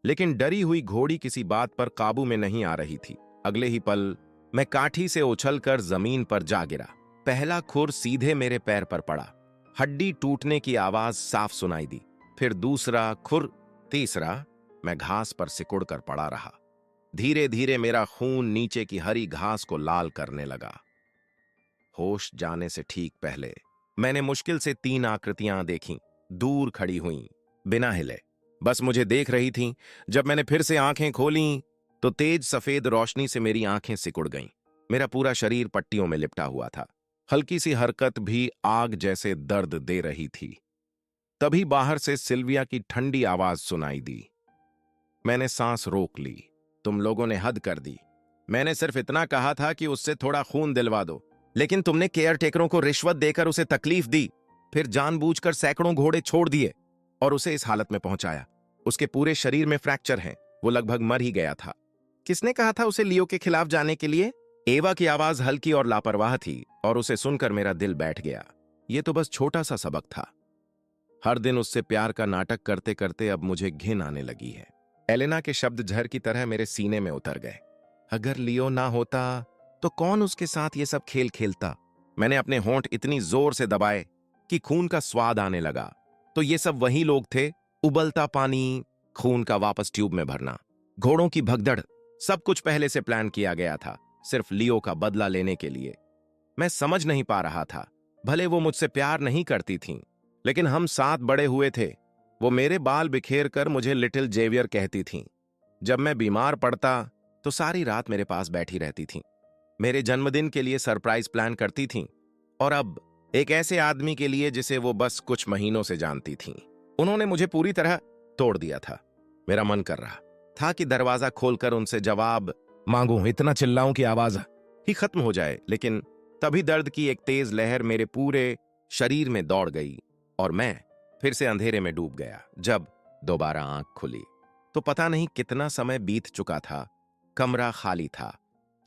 लेकिन डरी हुई घोड़ी किसी बात पर काबू में नहीं आ रही थी। अगले ही पल मैं काठी से उछलकर जमीन पर जा गिरा। पहला खुर सीधे मेरे पैर पर पड़ा। हड्डी टूटने की आवाज साफ सुनाई दी। फिर दूसरा खुर, तीसरा। मैं घास पर सिकुड़कर पड़ा रहा। धीरे धीरे मेरा खून नीचे की हरी घास को लाल करने लगा। होश जाने से ठीक पहले मैंने मुश्किल से 3 आकृतियां देखीं, दूर खड़ी हुईं, बिना हिले, बस मुझे देख रही थीं। जब मैंने फिर से आंखें खोलीं, तो तेज सफेद रोशनी से मेरी आंखें सिकुड़ गईं। मेरा पूरा शरीर पट्टियों में लिपटा हुआ था। हल्की सी हरकत भी आग जैसे दर्द दे रही थी। तभी बाहर से सिल्विया की ठंडी आवाज सुनाई दी। मैंने सांस रोक ली। तुम लोगों ने हद कर दी। मैंने सिर्फ इतना कहा था कि उससे थोड़ा खून दिलवा दो, लेकिन तुमने केयर टेकरों को रिश्वत देकर उसे तकलीफ दी, फिर जानबूझकर सैकड़ों घोड़े छोड़ दिए और उसे इस हालत में पहुंचाया। उसके पूरे शरीर में फ्रैक्चर हैं, वो लगभग मर ही गया था। किसने कहा था उसे लियो के खिलाफ जाने के लिए? एवा की आवाज हल्की और लापरवाह थी, और उसे सुनकर मेरा दिल बैठ गया। ये तो बस छोटा सा सबक था। हर दिन उससे प्यार का नाटक करते करते अब मुझे घिन आने लगी है। एलेना के शब्द झर की तरह मेरे सीने में उतर गए। अगर लियो ना होता तो कौन उसके साथ ये सब खेल खेलता? मैंने अपने होंठ इतनी जोर से दबाए कि खून का स्वाद आने लगा। तो ये सब वही लोग थे, उबलता पानी, खून का वापस ट्यूब में भरना, घोड़ों की भगदड़, सब कुछ पहले से प्लान किया गया था, सिर्फ लियो का बदला लेने के लिए। मैं समझ नहीं पा रहा था। भले वो मुझसे प्यार नहीं करती थीं, लेकिन हम साथ बड़े हुए थे। वो मेरे बाल बिखेर कर मुझे लिटिल जेवियर कहती थीं। जब मैं बीमार पड़ता तो सारी रात मेरे पास बैठी रहती थीं। मेरे जन्मदिन के लिए सरप्राइज प्लान करती थीं, और अब एक ऐसे आदमी के लिए जिसे वो बस कुछ महीनों से जानती थीं। उन्होंने मुझे पूरी तरह तोड़ दिया था। मेरा मन कर रहा था कि दरवाजा खोलकर उनसे जवाब मांगूं, इतना चिल्लाऊं कि आवाज ही खत्म हो जाए, लेकिन तभी दर्द की एक तेज लहर मेरे पूरे शरीर में दौड़ गई और मैं फिर से अंधेरे में डूब गया। जब दोबारा आंख खुली तो पता नहीं कितना समय बीत चुका था। कमरा खाली था,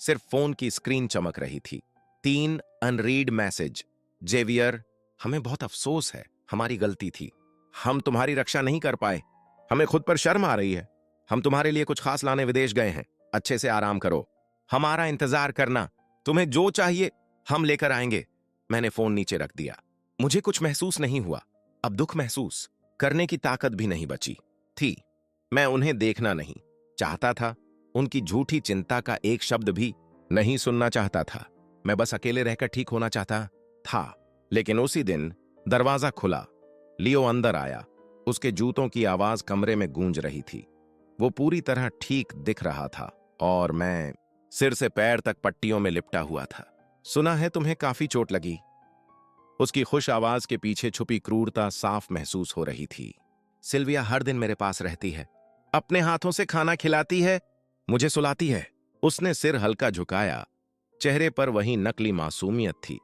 सिर्फ फोन की स्क्रीन चमक रही थी। 3 अनरीड मैसेज। जेवियर, हमें बहुत अफसोस है, हमारी गलती थी। हम तुम्हारी रक्षा नहीं कर पाए। हमें खुद पर शर्म आ रही है। हम तुम्हारे लिए कुछ खास लाने विदेश गए हैं। अच्छे से आराम करो, हमारा इंतजार करना। तुम्हें जो चाहिए हम लेकर आएंगे। मैंने फोन नीचे रख दिया। मुझे कुछ महसूस नहीं हुआ। अब दुख महसूस करने की ताकत भी नहीं बची थी। मैं उन्हें देखना नहीं चाहता था। उनकी झूठी चिंता का एक शब्द भी नहीं सुनना चाहता था। मैं बस अकेले रहकर ठीक होना चाहता था। लेकिन उसी दिन दरवाजा खुला। लियो अंदर आया। उसके जूतों की आवाज कमरे में गूंज रही थी। वो पूरी तरह ठीक दिख रहा था और मैं सिर से पैर तक पट्टियों में लिपटा हुआ था। सुना है तुम्हें काफी चोट लगी। उसकी खुश आवाज के पीछे छुपी क्रूरता साफ महसूस हो रही थी। सिल्विया हर दिन मेरे पास रहती है, अपने हाथों से खाना खिलाती है, मुझे सुलाती है। उसने सिर हल्का झुकाया। चेहरे पर वही नकली मासूमियत थी।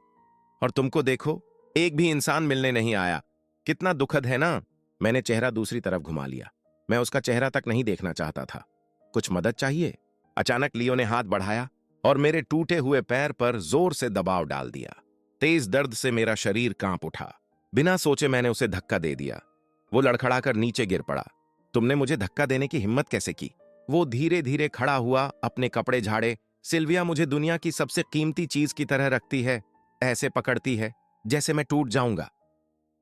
और तुमको देखो, एक भी इंसान मिलने नहीं आया। कितना दुखद है ना। मैंने चेहरा दूसरी तरफ घुमा लिया। मैं उसका चेहरा तक नहीं देखना चाहता था। कुछ मदद चाहिए? अचानक लियो ने हाथ बढ़ाया और मेरे टूटे हुए पैर पर जोर से दबाव डाल दिया। तेज दर्द से मेरा शरीर कांप उठा। बिना सोचे मैंने उसे धक्का दे दिया। वो लड़खड़ाकर नीचे गिर पड़ा। तुमने मुझे धक्का देने की हिम्मत कैसे की? वो धीरे धीरे खड़ा हुआ, अपने कपड़े झाड़े। सिल्विया मुझे दुनिया की सबसे कीमती चीज की तरह रखती है, ऐसे पकड़ती है जैसे मैं टूट जाऊंगा।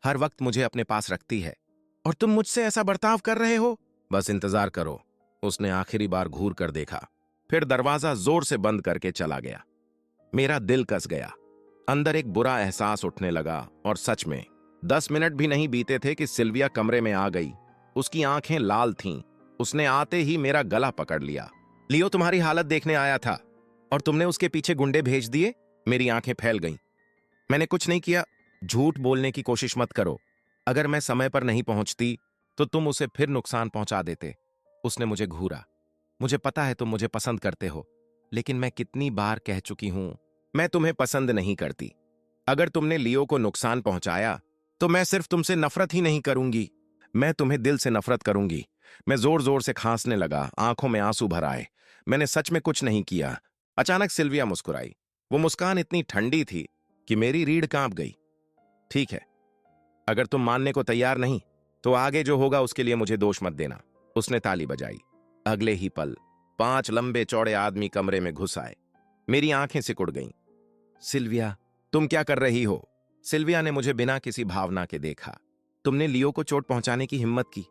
हर वक्त मुझे अपने पास रखती है, और तुम मुझसे ऐसा बर्ताव कर रहे हो? बस इंतजार करो। उसने आखिरी बार घूर कर देखा, फिर दरवाजा जोर से बंद करके चला गया। मेरा दिल कस गया। अंदर एक बुरा एहसास उठने लगा और सच में 10 मिनट भी नहीं बीते थे कि सिल्विया कमरे में आ गई। उसकी आंखें लाल थीं। उसने आते ही मेरा गला पकड़ लिया। लियो तुम्हारी हालत देखने आया था और तुमने उसके पीछे गुंडे भेज दिए। मेरी आंखें फैल गईं। मैंने कुछ नहीं किया। झूठ बोलने की कोशिश मत करो। अगर मैं समय पर नहीं पहुंचती तो तुम उसे फिर नुकसान पहुंचा देते। उसने मुझे घूरा। मुझे पता है तुम मुझे पसंद करते हो, लेकिन मैं कितनी बार कह चुकी हूं, मैं तुम्हें पसंद नहीं करती। अगर तुमने लियो को नुकसान पहुंचाया तो मैं सिर्फ तुमसे नफरत ही नहीं करूंगी, मैं तुम्हें दिल से नफरत करूंगी। मैं जोर जोर से खांसने लगा, आंखों में आंसू भर आए। मैंने सच में कुछ नहीं किया। अचानक सिल्विया मुस्कुराई। वो मुस्कान इतनी ठंडी थी कि मेरी रीढ़ कांप गई। ठीक है, अगर तुम मानने को तैयार नहीं तो आगे जो होगा उसके लिए मुझे दोष मत देना। उसने ताली बजाई। अगले ही पल 5 लंबे चौड़े आदमी कमरे में घुस आए। मेरी आंखें सिकुड़ गईं। सिल्विया, तुम क्या कर रही हो? सिल्विया ने मुझे बिना किसी भावना के देखा। तुमने लियो को चोट पहुंचाने की हिम्मत की।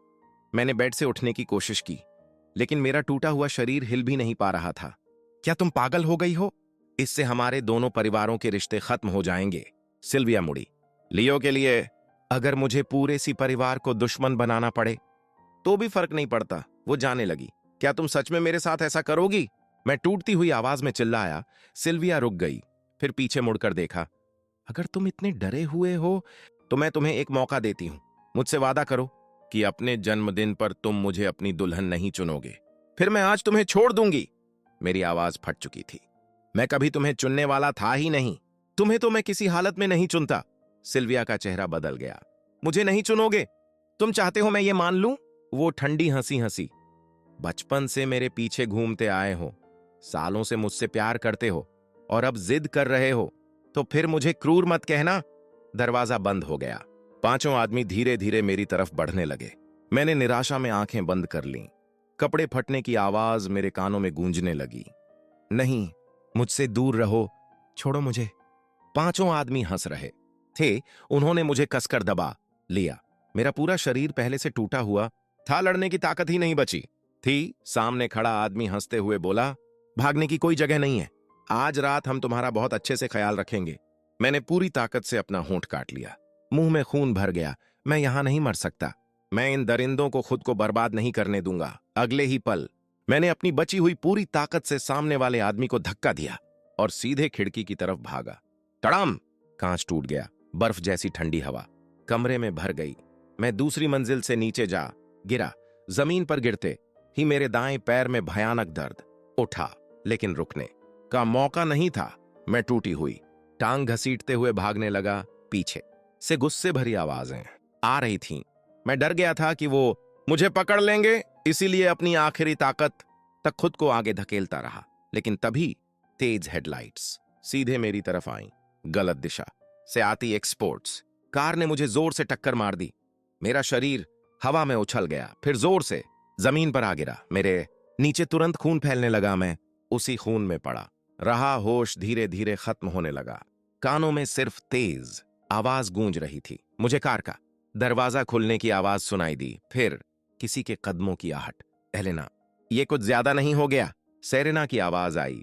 मैंने बेड से उठने की कोशिश की, लेकिन मेरा टूटा हुआ शरीर हिल भी नहीं पा रहा था। क्या तुम पागल हो गई हो? इससे हमारे दोनों परिवारों के रिश्ते खत्म हो जाएंगे। सिल्विया मुड़ी। लियो के लिए अगर मुझे पूरे सी परिवार को दुश्मन बनाना पड़े तो भी फर्क नहीं पड़ता। वो जाने लगी। क्या तुम सच में मेरे साथ ऐसा करोगी? मैं टूटती हुई आवाज में चिल्लाया। सिल्विया रुक गई, फिर पीछे मुड़कर देखा। अगर तुम इतने डरे हुए हो तो मैं तुम्हें एक मौका देती हूं। मुझसे वादा करो कि अपने जन्मदिन पर तुम मुझे अपनी दुल्हन नहीं चुनोगे, फिर मैं आज तुम्हें छोड़ दूंगी। मेरी आवाज फट चुकी थी। मैं कभी तुम्हें चुनने वाला था ही नहीं। तुम्हें तो मैं किसी हालत में नहीं चुनता। सिल्विया का चेहरा बदल गया। मुझे नहीं चुनोगे? तुम चाहते हो मैं ये मान लूं? वो ठंडी हंसी हंसी। बचपन से मेरे पीछे घूमते आए हो, सालों से मुझसे प्यार करते हो और अब जिद कर रहे हो, तो फिर मुझे क्रूर मत कहना। दरवाजा बंद हो गया। 5 आदमी धीरे धीरे मेरी तरफ बढ़ने लगे। मैंने निराशा में आंखें बंद कर लीं। कपड़े फटने की आवाज मेरे कानों में गूंजने लगी। नहीं, मुझसे दूर रहो, छोड़ो मुझे। 5 आदमी हंस रहे थे। उन्होंने मुझे कसकर दबा लिया। मेरा पूरा शरीर पहले से टूटा हुआ था, लड़ने की ताकत ही नहीं बची थी। सामने खड़ा आदमी हंसते हुए बोला, भागने की कोई जगह नहीं है। आज रात हम तुम्हारा बहुत अच्छे से ख्याल रखेंगे। मैंने पूरी ताकत से अपना होंठ काट लिया। मुंह में खून भर गया। मैं यहां नहीं मर सकता। मैं इन दरिंदों को खुद को बर्बाद नहीं करने दूंगा। अगले ही पल मैंने अपनी बची हुई पूरी ताकत से सामने वाले आदमी को धक्का दिया और सीधे खिड़की की तरफ भागा। तड़ाम! कांच टूट गया। बर्फ जैसी ठंडी हवा कमरे में भर गई। मैं दूसरी मंजिल से नीचे जा गिरा। जमीन पर गिरते ही मेरे दाएं पैर में भयानक दर्द उठा, लेकिन रुकने का मौका नहीं था। मैं टूटी हुई टांग घसीटते हुए भागने लगा। पीछे से गुस्से भरी आवाजें आ रही थीं। मैं डर गया था कि वो मुझे पकड़ लेंगे, इसीलिए अपनी आखिरी ताकत तक खुद को आगे धकेलता रहा। लेकिन तभी तेज हेडलाइट्स सीधे मेरी तरफ आईं। गलत दिशा से आती एक स्पोर्ट्स कार ने मुझे जोर से टक्कर मार दी। मेरा शरीर हवा में उछल गया, फिर जोर से जमीन पर आ गिरा। मेरे नीचे तुरंत खून फैलने लगा। मैं उसी खून में पड़ा रहा। होश धीरे धीरे खत्म होने लगा। कानों में सिर्फ तेज आवाज गूंज रही थी। मुझे कार का दरवाजा खुलने की आवाज सुनाई दी, फिर किसी के कदमों की आहट। एलेना, ये कुछ ज्यादा नहीं हो गया? सेरेना की आवाज आई।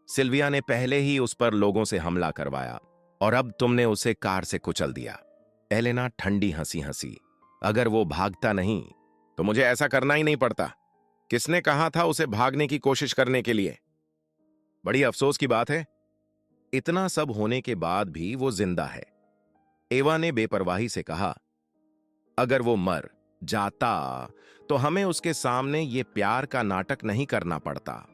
सिल्विया ने पहले ही उस पर लोगों से हमला करवाया और अब तुमने उसे कार से कुचल दिया। एलेना ठंडी हंसी हंसी। अगर वो भागता नहीं तो मुझे ऐसा करना ही नहीं पड़ता। किसने कहा था उसे भागने की कोशिश करने के लिए? बड़ी अफसोस की बात है, इतना सब होने के बाद भी वो जिंदा है। एवा ने बेपरवाही से कहा, अगर वो मर जाता तो हमें उसके सामने ये प्यार का नाटक नहीं करना पड़ता।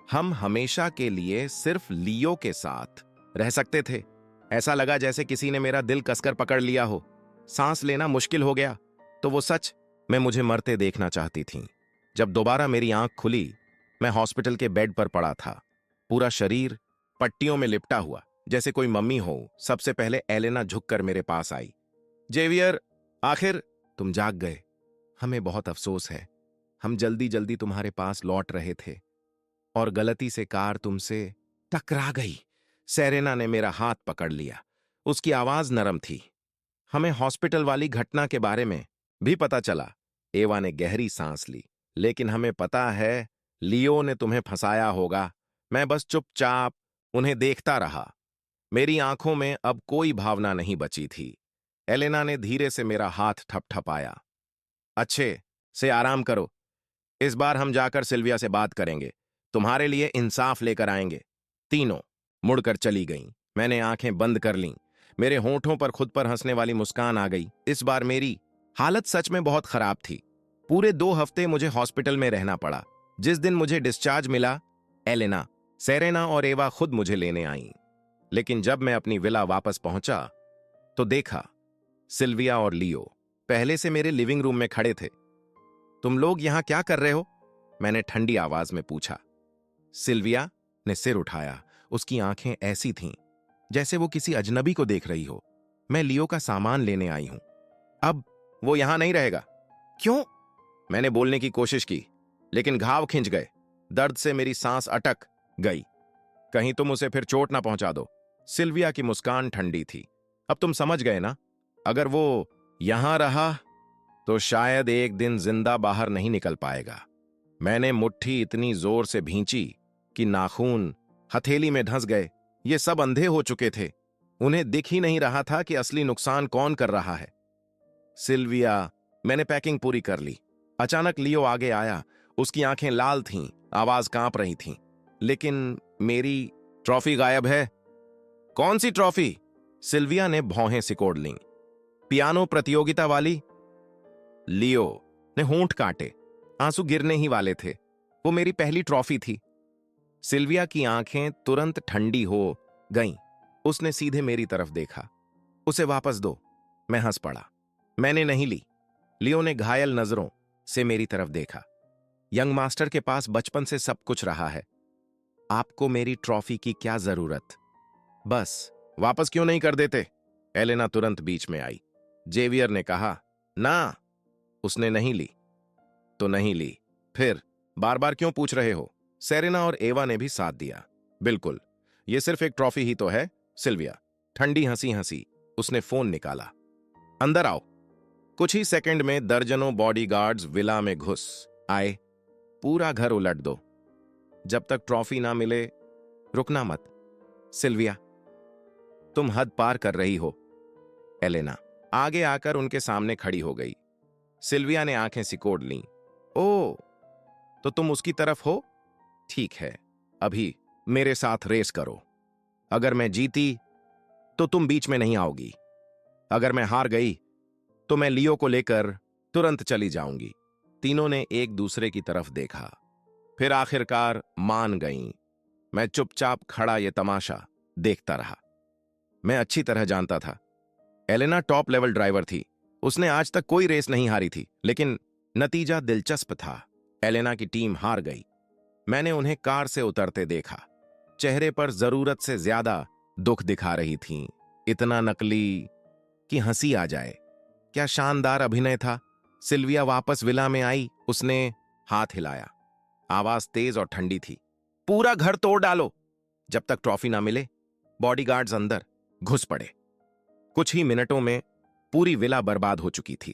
हम हमेशा के लिए सिर्फ लियो के साथ रह सकते थे। ऐसा लगा जैसे किसी ने मेरा दिल कसकर पकड़ लिया हो। सांस लेना मुश्किल हो गया। तो वो सच में मुझे मरते देखना चाहती थी। जब दोबारा मेरी आंख खुली, मैं हॉस्पिटल के बेड पर पड़ा था, पूरा शरीर पट्टियों में लिपटा हुआ, जैसे कोई मम्मी हो। सबसे पहले एलेना झुककर मेरे पास आई। जेवियर, आखिर तुम जाग गए। हमें बहुत अफसोस है। हम जल्दी जल्दी तुम्हारे पास लौट रहे थे और गलती से कार तुमसे टकरा गई। सेरेना ने मेरा हाथ पकड़ लिया। उसकी आवाज नरम थी। हमें हॉस्पिटल वाली घटना के बारे में भी पता चला। एवा ने गहरी सांस ली। लेकिन हमें पता है लियो ने तुम्हें फंसाया होगा। मैं बस चुपचाप उन्हें देखता रहा। मेरी आंखों में अब कोई भावना नहीं बची थी। एलेना ने धीरे से मेरा हाथ ठपठपाया। अच्छे से आराम करो। इस बार हम जाकर सिल्विया से बात करेंगे। तुम्हारे लिए इंसाफ लेकर आएंगे। तीनों मुड़कर चली गईं। मैंने आंखें बंद कर लीं। मेरे होंठों पर खुद पर हंसने वाली मुस्कान आ गई। इस बार मेरी हालत सच में बहुत खराब थी। पूरे 2 हफ्ते मुझे हॉस्पिटल में रहना पड़ा। जिस दिन मुझे डिस्चार्ज मिला, एलेना, सेरेना और एवा खुद मुझे लेने आईं। लेकिन जब मैं अपनी विला वापस पहुंचा तो देखा सिल्विया और लियो पहले से मेरे लिविंग रूम में खड़े थे। तुम लोग यहां क्या कर रहे हो? मैंने ठंडी आवाज में पूछा। सिल्विया ने सिर उठाया। उसकी आंखें ऐसी थीं जैसे वो किसी अजनबी को देख रही हो। मैं लियो का सामान लेने आई हूं। अब वो यहां नहीं रहेगा। क्यों? मैंने बोलने की कोशिश की, लेकिन घाव खिंच गए। दर्द से मेरी सांस अटक गई। कहीं तुम उसे फिर चोट ना पहुंचा दो। सिल्विया की मुस्कान ठंडी थी। अब तुम समझ गए ना? अगर वो यहां रहा तो शायद एक दिन जिंदा बाहर नहीं निकल पाएगा। मैंने मुट्ठी इतनी जोर से भींची कि नाखून हथेली में धंस गए। ये सब अंधे हो चुके थे। उन्हें दिख ही नहीं रहा था कि असली नुकसान कौन कर रहा है। सिल्विया, मैंने पैकिंग पूरी कर ली। अचानक लियो आगे आया। उसकी आंखें लाल थीं, आवाज कांप रही थी। लेकिन मेरी ट्रॉफी गायब है। कौन सी ट्रॉफी? सिल्विया ने भौहें सिकोड़ लीं। पियानो प्रतियोगिता वाली। लियो ने होंठ काटे। आंसू गिरने ही वाले थे। वो मेरी पहली ट्रॉफी थी। सिल्विया की आंखें तुरंत ठंडी हो गईं। उसने सीधे मेरी तरफ देखा। उसे वापस दो। मैं हंस पड़ा। मैंने नहीं ली। लियो ने घायल नजरों से मेरी तरफ देखा। यंग मास्टर के पास बचपन से सब कुछ रहा है। आपको मेरी ट्रॉफी की क्या जरूरत? बस वापस क्यों नहीं कर देते? एलेना तुरंत बीच में आई। जेवियर ने कहा, ना। उसने नहीं ली तो नहीं ली। फिर बार बार क्यों पूछ रहे हो? सेरेना और एवा ने भी साथ दिया। बिल्कुल, ये सिर्फ एक ट्रॉफी ही तो है। सिल्विया ठंडी हंसी हंसी उसने फोन निकाला। अंदर आओ। कुछ ही सेकंड में दर्जनों बॉडीगार्ड्स विला में घुस आए। पूरा घर उलट दो। जब तक ट्रॉफी ना मिले रुकना मत। सिल्विया, तुम हद पार कर रही हो। एलेना आगे आकर उनके सामने खड़ी हो गई। सिल्विया ने आंखें सिकोड़ लीं। ओ, तो तुम उसकी तरफ हो? ठीक है, अभी मेरे साथ रेस करो। अगर मैं जीती तो तुम बीच में नहीं आओगी। अगर मैं हार गई तो मैं लियो को लेकर तुरंत चली जाऊंगी। तीनों ने एक दूसरे की तरफ देखा, फिर आखिरकार मान गईं। मैं चुपचाप खड़ा ये तमाशा देखता रहा। मैं अच्छी तरह जानता था एलेना टॉप लेवल ड्राइवर थी। उसने आज तक कोई रेस नहीं हारी थी, लेकिन नतीजा दिलचस्प था। एलेना की टीम हार गई। मैंने उन्हें कार से उतरते देखा। चेहरे पर जरूरत से ज्यादा दुख दिखा रही थीं। इतना नकली कि हंसी आ जाए। क्या शानदार अभिनय था। सिल्विया वापस विला में आई। उसने हाथ हिलाया। आवाज तेज और ठंडी थी। पूरा घर तोड़ डालो। जब तक ट्रॉफी ना मिले। बॉडीगार्ड्स अंदर घुस पड़े। कुछ ही मिनटों में पूरी विला बर्बाद हो चुकी थी।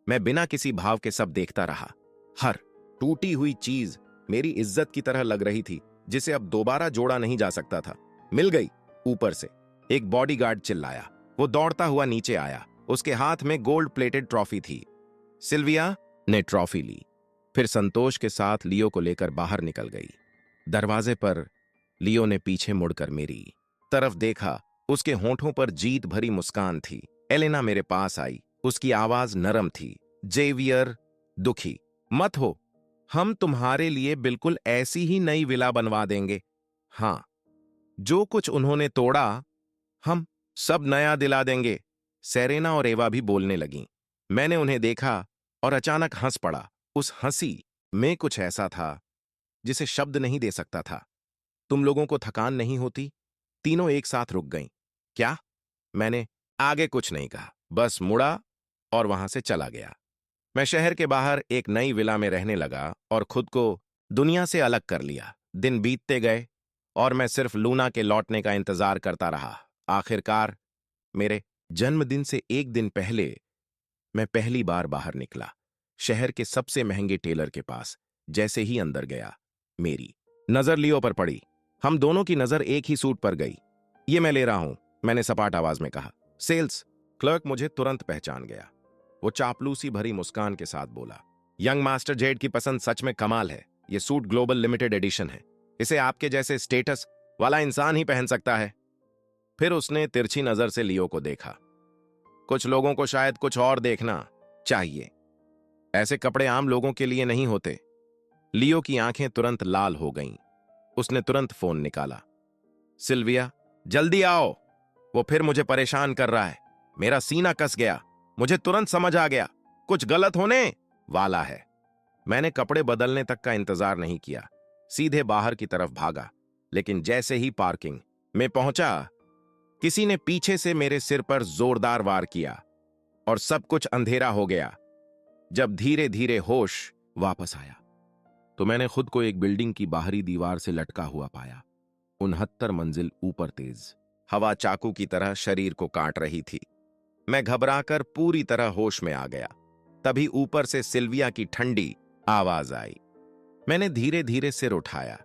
मैं बिना किसी भाव के सब देखता रहा। हर टूटी हुई चीज मेरी इज्जत की तरह लग रही थी, जिसे अब दोबारा जोड़ा नहीं जा सकता था। मिल गई। ऊपर से एक बॉडीगार्ड चिल्लाया। वो दौड़ता हुआ नीचे आया। उसके हाथ में गोल्ड प्लेटेड ट्रॉफी थी। सिल्विया ने ट्रॉफी ली, फिर संतोष के साथ लियो को लेकर बाहर निकल गई। दरवाजे पर लियो ने पीछे मुड़कर मेरी तरफ देखा। उसके होंठों पर जीत भरी मुस्कान थी। एलेना मेरे पास आई। उसकी आवाज नरम थी। जेवियर, दुखी मत हो। हम तुम्हारे लिए बिल्कुल ऐसी ही नई विला बनवा देंगे। हां, जो कुछ उन्होंने तोड़ा हम सब नया दिला देंगे। सेरेना और एवा भी बोलने लगीं। मैंने उन्हें देखा और अचानक हंस पड़ा। उस हंसी में कुछ ऐसा था जिसे शब्द नहीं दे सकता था। तुम लोगों को थकान नहीं होती? तीनों एक साथ रुक गईं। क्या? मैंने आगे कुछ नहीं कहा, बस मुड़ा और वहां से चला गया। मैं शहर के बाहर एक नई विला में रहने लगा और खुद को दुनिया से अलग कर लिया। दिन बीतते गए और मैं सिर्फ लूना के लौटने का इंतजार करता रहा। आखिरकार मेरे जन्मदिन से एक दिन पहले मैं पहली बार बाहर निकला, शहर के सबसे महंगे टेलर के पास। जैसे ही अंदर गया, मेरी नजर लियो पर पड़ी। हम दोनों की नजर एक ही सूट पर गई। ये मैं ले रहा हूं, मैंने सपाट आवाज में कहा। सेल्स क्लर्क मुझे तुरंत पहचान गया। वो चापलूसी भरी मुस्कान के साथ बोला, यंग मास्टर जेड की पसंद सच में कमाल है। ये सूट ग्लोबल लिमिटेड एडिशन है, इसे आपके जैसे स्टेटस वाला इंसान ही पहन सकता है। फिर उसने तिरछी नजर से लियो को देखा। कुछ लोगों को शायद कुछ और देखना चाहिए, ऐसे कपड़े आम लोगों के लिए नहीं होते। लियो की आंखें तुरंत लाल हो गईं। उसने तुरंत फोन निकाला। सिल्विया जल्दी आओ, वो फिर मुझे परेशान कर रहा है। मेरा सीना कस गया। मुझे तुरंत समझ आ गया कुछ गलत होने वाला है। मैंने कपड़े बदलने तक का इंतजार नहीं किया, सीधे बाहर की तरफ भागा। लेकिन जैसे ही पार्किंग में पहुंचा, किसी ने पीछे से मेरे सिर पर जोरदार वार किया और सब कुछ अंधेरा हो गया। जब धीरे धीरे होश वापस आया तो मैंने खुद को एक बिल्डिंग की बाहरी दीवार से लटका हुआ पाया। 69 मंजिल ऊपर तेज हवा चाकू की तरह शरीर को काट रही थी। मैं घबराकर पूरी तरह होश में आ गया। तभी ऊपर से सिल्विया की ठंडी आवाज आई। मैंने धीरे धीरे सिर उठाया।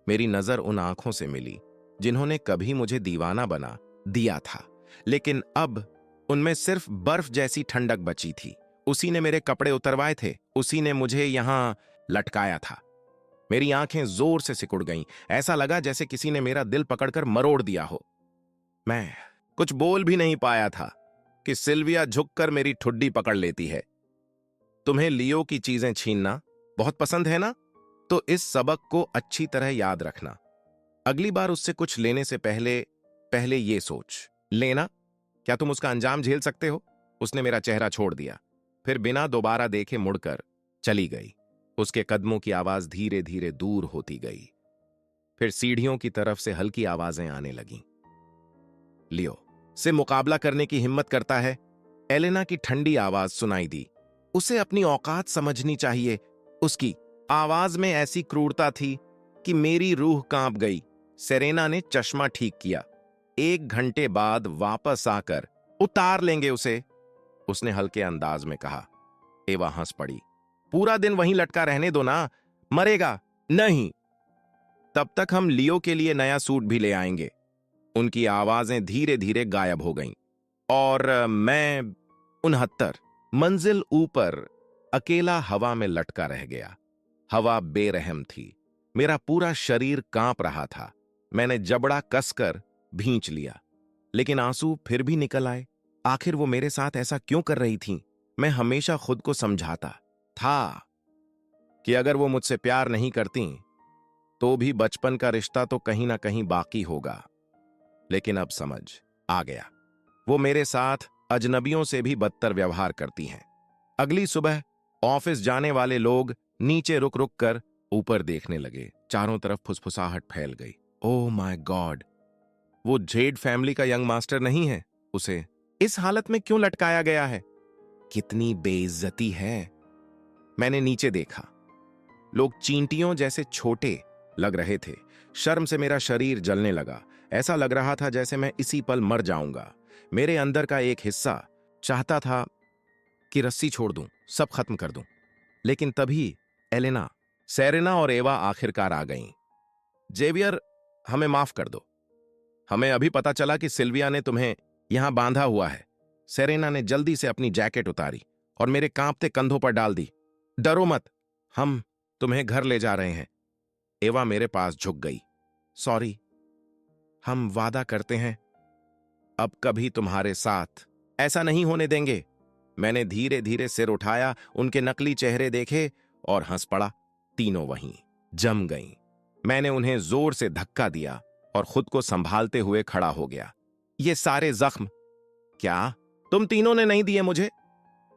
मेरी नजर उन आंखों से मिली जिन्होंने कभी मुझे दीवाना बना दिया था, लेकिन अब उनमें सिर्फ बर्फ जैसी ठंडक बची थी। उसी ने मेरे कपड़े उतरवाए थे, उसी ने मुझे यहां लटकाया था। मेरी आंखें जोर से सिकुड़ गईं। ऐसा लगा जैसे किसी ने मेरा दिल पकड़कर मरोड़ दिया हो। मैं कुछ बोल भी नहीं पाया था कि सिल्विया झुककर मेरी ठुड्डी पकड़ लेती है। तुम्हें लियो की चीजें छीनना बहुत पसंद है ना? तो इस सबक को अच्छी तरह याद रखना। अगली बार उससे कुछ लेने से पहले पहले ये सोच लेना, क्या तुम उसका अंजाम झेल सकते हो? उसने मेरा चेहरा छोड़ दिया, फिर बिना दोबारा देखे मुड़कर चली गई। उसके कदमों की आवाज धीरे धीरे दूर होती गई। फिर सीढ़ियों की तरफ से हल्की आवाजें आने लगीं। लियो से मुकाबला करने की हिम्मत करता है? एलेना की ठंडी आवाज सुनाई दी। उसे अपनी औकात समझनी चाहिए। उसकी आवाज में ऐसी क्रूरता थी कि मेरी रूह कांप गई। सेरेना ने चश्मा ठीक किया। 1 घंटे बाद वापस आकर उतार लेंगे उसे, उसने हल्के अंदाज में कहा। एवा हंस पड़ी। पूरा दिन वहीं लटका रहने दो ना, मरेगा नहीं। तब तक हम लियो के लिए नया सूट भी ले आएंगे। उनकी आवाजें धीरे धीरे गायब हो गईं और मैं 69 मंजिल ऊपर अकेला हवा में लटका रह गया। हवा बेरहम थी। मेरा पूरा शरीर कांप रहा था। मैंने जबड़ा कसकर भींच लिया, लेकिन आंसू फिर भी निकल आए। आखिर वो मेरे साथ ऐसा क्यों कर रही थीं? मैं हमेशा खुद को समझाता था कि अगर वो मुझसे प्यार नहीं करती तो भी बचपन का रिश्ता तो कहीं ना कहीं बाकी होगा। लेकिन अब समझ आ गया, वो मेरे साथ अजनबियों से भी बदतर व्यवहार करती हैं। अगली सुबह ऑफिस जाने वाले लोग नीचे रुक रुक कर ऊपर देखने लगे। चारों तरफ फुसफुसाहट फैल गई। ओह माय गॉड, वो जेड फैमिली का यंग मास्टर नहीं है? उसे इस हालत में क्यों लटकाया गया है? कितनी बेइज्जती है। मैंने नीचे देखा। लोग चींटियों जैसे छोटे लग रहे थे। शर्म से मेरा शरीर जलने लगा। ऐसा लग रहा था जैसे मैं इसी पल मर जाऊंगा। मेरे अंदर का एक हिस्सा चाहता था कि रस्सी छोड़ दूं, सब खत्म कर दूं। लेकिन तभी एलेना, सेरेना और एवा आखिरकार आ गईं। जेवियर, हमें माफ कर दो। हमें अभी पता चला कि सिल्विया ने तुम्हें यहां बांधा हुआ है। सेरेना ने जल्दी से अपनी जैकेट उतारी और मेरे कांपते कंधों पर डाल दी। डरो मत, हम तुम्हें घर ले जा रहे हैं। एवा मेरे पास झुक गई। सॉरी, हम वादा करते हैं अब कभी तुम्हारे साथ ऐसा नहीं होने देंगे। मैंने धीरे धीरे सिर उठाया, उनके नकली चेहरे देखे और हंस पड़ा। तीनों वहीं जम गईं। मैंने उन्हें जोर से धक्का दिया और खुद को संभालते हुए खड़ा हो गया। ये सारे जख्म क्या तुम तीनों ने नहीं दिए मुझे?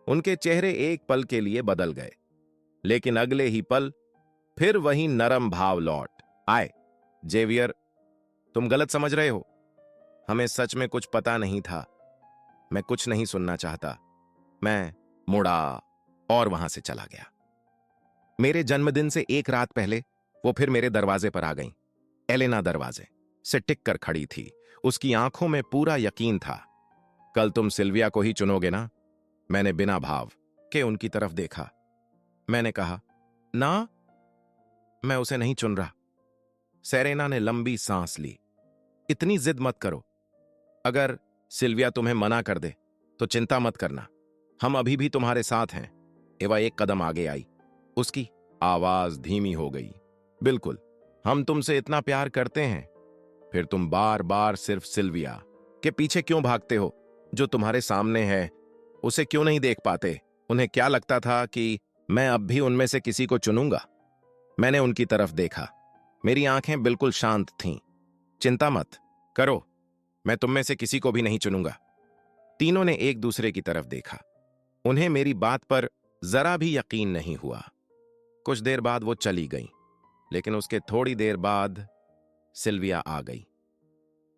उनके चेहरे एक पल के लिए बदल गए, लेकिन अगले ही पल फिर वही नरम भाव लौट आए। जेवियर, तुम गलत समझ रहे हो। हमें सच में कुछ पता नहीं था। मैं कुछ नहीं सुनना चाहता। मैं मुड़ा और वहां से चला गया। मेरे जन्मदिन से 1 रात पहले वो फिर मेरे दरवाजे पर आ गईं। एलेना दरवाजे से टिक कर खड़ी थी। उसकी आंखों में पूरा यकीन था। कल तुम सिल्विया को ही चुनोगे ना? मैंने बिना भाव के उनकी तरफ देखा। मैंने कहा, ना, मैं उसे नहीं चुन रहा। सेरेना ने लंबी सांस ली। इतनी जिद मत करो। अगर सिल्विया तुम्हें मना कर दे तो चिंता मत करना, हम अभी भी तुम्हारे साथ हैं। एवा एक कदम आगे आई। उसकी आवाज धीमी हो गई। बिल्कुल, हम तुमसे इतना प्यार करते हैं, फिर तुम बार बार सिर्फ सिल्विया के पीछे क्यों भागते हो? जो तुम्हारे सामने है उसे क्यों नहीं देख पाते? उन्हें क्या लगता था कि मैं अब भी उनमें से किसी को चुनूंगा? मैंने उनकी तरफ देखा। मेरी आंखें बिल्कुल शांत थीं। चिंता मत करो, मैं तुम में से किसी को भी नहीं चुनूंगा। तीनों ने एक दूसरे की तरफ देखा। उन्हें मेरी बात पर जरा भी यकीन नहीं हुआ। कुछ देर बाद वो चली गई, लेकिन उसके थोड़ी देर बाद सिल्विया आ गई।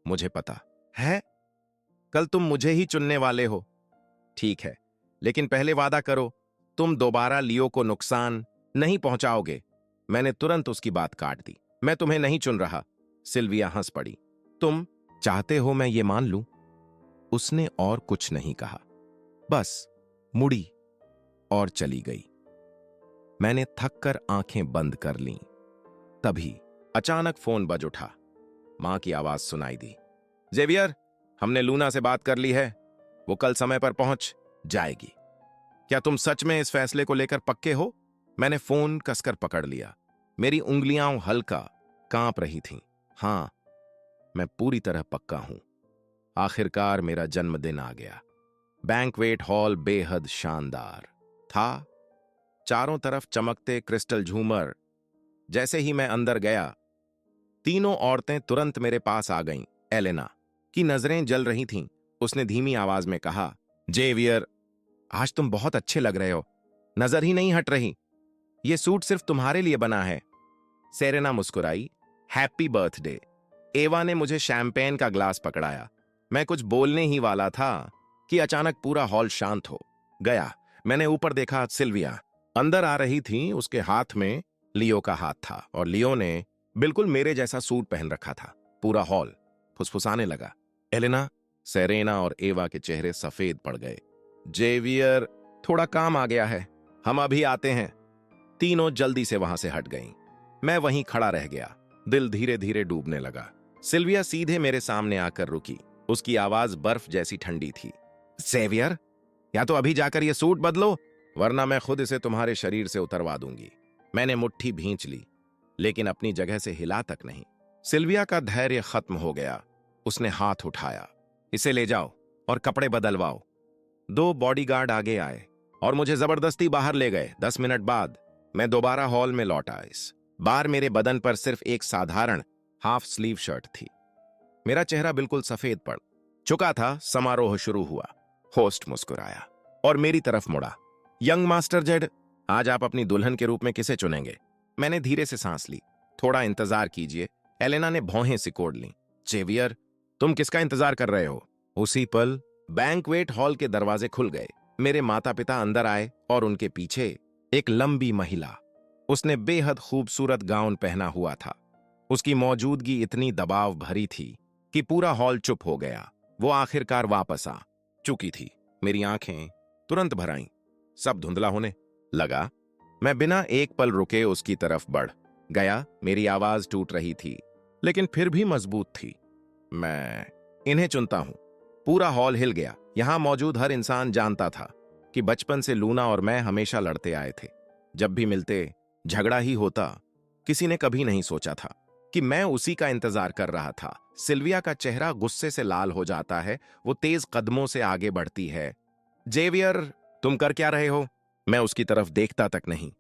मुझे पता है कल तुम मुझे ही चुनने वाले हो। ठीक है, लेकिन पहले वादा करो तुम दोबारा लियो को नुकसान नहीं पहुंचाओगे। मैंने तुरंत उसकी बात काट दी। मैं तुम्हें नहीं चुन रहा। सिल्विया हंस पड़ी। तुम चाहते हो मैं ये मान लूं? उसने और कुछ नहीं कहा, बस मुड़ी और चली गई। मैंने थक कर आंखें बंद कर लीं। तभी अचानक फोन बज उठा। मां की आवाज सुनाई दी। जेवियर, हमने लूना से बात कर ली है, वो कल समय पर पहुंच जाएगी। क्या तुम सच में इस फैसले को लेकर पक्के हो? मैंने फोन कसकर पकड़ लिया। मेरी उंगलियां हल्का कांप रही थीं। हां, मैं पूरी तरह पक्का हूं। आखिरकार मेरा जन्मदिन आ गया। बैंक्वेट हॉल बेहद शानदार था। चारों तरफ चमकते क्रिस्टल झूमर। जैसे ही मैं अंदर गया, तीनों औरतें तुरंत मेरे पास आ गईं। एलेना की नजरें जल रही थीं। उसने धीमी आवाज में कहा, जेवियर, आज तुम बहुत अच्छे लग रहे हो। नजर ही नहीं हट रही। ये सूट सिर्फ तुम्हारे लिए बना है। सेरेना मुस्कुराई। Happy birthday. एवा ने मुझे शैंपेन का ग्लास पकड़ाया। मैं कुछ बोलने ही वाला था कि अचानक पूरा हॉल शांत हो गया। मैंने ऊपर देखा। सिल्विया अंदर आ रही थी। उसके हाथ में लियो का हाथ था और लियो ने बिल्कुल मेरे जैसा सूट पहन रखा था। पूरा हॉल फुसफुसाने लगा। एलेना, सेरेना और एवा के चेहरे सफेद पड़ गए। जेवियर, थोड़ा काम आ गया है, हम अभी आते हैं। तीनों जल्दी से वहां से हट गईं। मैं वहीं खड़ा रह गया। दिल धीरे धीरे डूबने लगा। सिल्विया सीधे मेरे सामने आकर रुकी। उसकी आवाज बर्फ जैसी ठंडी थी। सेवियर, या तो अभी जाकर यह सूट बदलो, वरना मैं खुद इसे तुम्हारे शरीर से उतरवा दूंगी। मैंने मुट्ठी भींच ली, लेकिन अपनी जगह से हिला तक नहीं। सिल्विया का धैर्य खत्म हो गया। उसने हाथ उठाया। इसे ले जाओ और कपड़े बदलवाओ। 2 बॉडीगार्ड आगे आए और मुझे जबरदस्ती बाहर ले गए। 10 मिनट बाद मैं दोबारा हॉल में लौटा। इस बार मेरे बदन पर सिर्फ एक साधारण हाफ स्लीव शर्ट थी। मेरा चेहरा बिल्कुल सफेद पड़ चुका था। समारोह शुरू हुआ। होस्ट मुस्कुराया और मेरी तरफ मुड़ा। यंग मास्टर जेड, आज आप अपनी दुल्हन के रूप में किसे चुनेंगे? मैंने धीरे से सांस ली। थोड़ा इंतजार कीजिए। एलेना ने भौहें सिकोड़ लीं। जेवियर, तुम किसका इंतजार कर रहे हो? उसी पल बैंक्वेट हॉल के दरवाजे खुल गए। मेरे माता पिता अंदर आए और उनके पीछे एक लंबी महिला। उसने बेहद खूबसूरत गाउन पहना हुआ था। उसकी मौजूदगी इतनी दबाव भरी थी कि पूरा हॉल चुप हो गया। वो आखिरकार वापस आ चुकी थी। मेरी आंखें तुरंत भर आईं। सब धुंधला होने लगा। मैं बिना एक पल रुके उसकी तरफ बढ़ गया। मेरी आवाज टूट रही थी, लेकिन फिर भी मजबूत थी। मैं इन्हें चुनता हूं। पूरा हॉल हिल गया। यहां मौजूद हर इंसान जानता था कि बचपन से लूना और मैं हमेशा लड़ते आए थे। जब भी मिलते झगड़ा ही होता। किसी ने कभी नहीं सोचा था कि मैं उसी का इंतजार कर रहा था। सिल्विया का चेहरा गुस्से से लाल हो जाता है। वो तेज कदमों से आगे बढ़ती है। जेवियर, तुम कर क्या रहे हो? मैं उसकी तरफ देखता तक नहीं।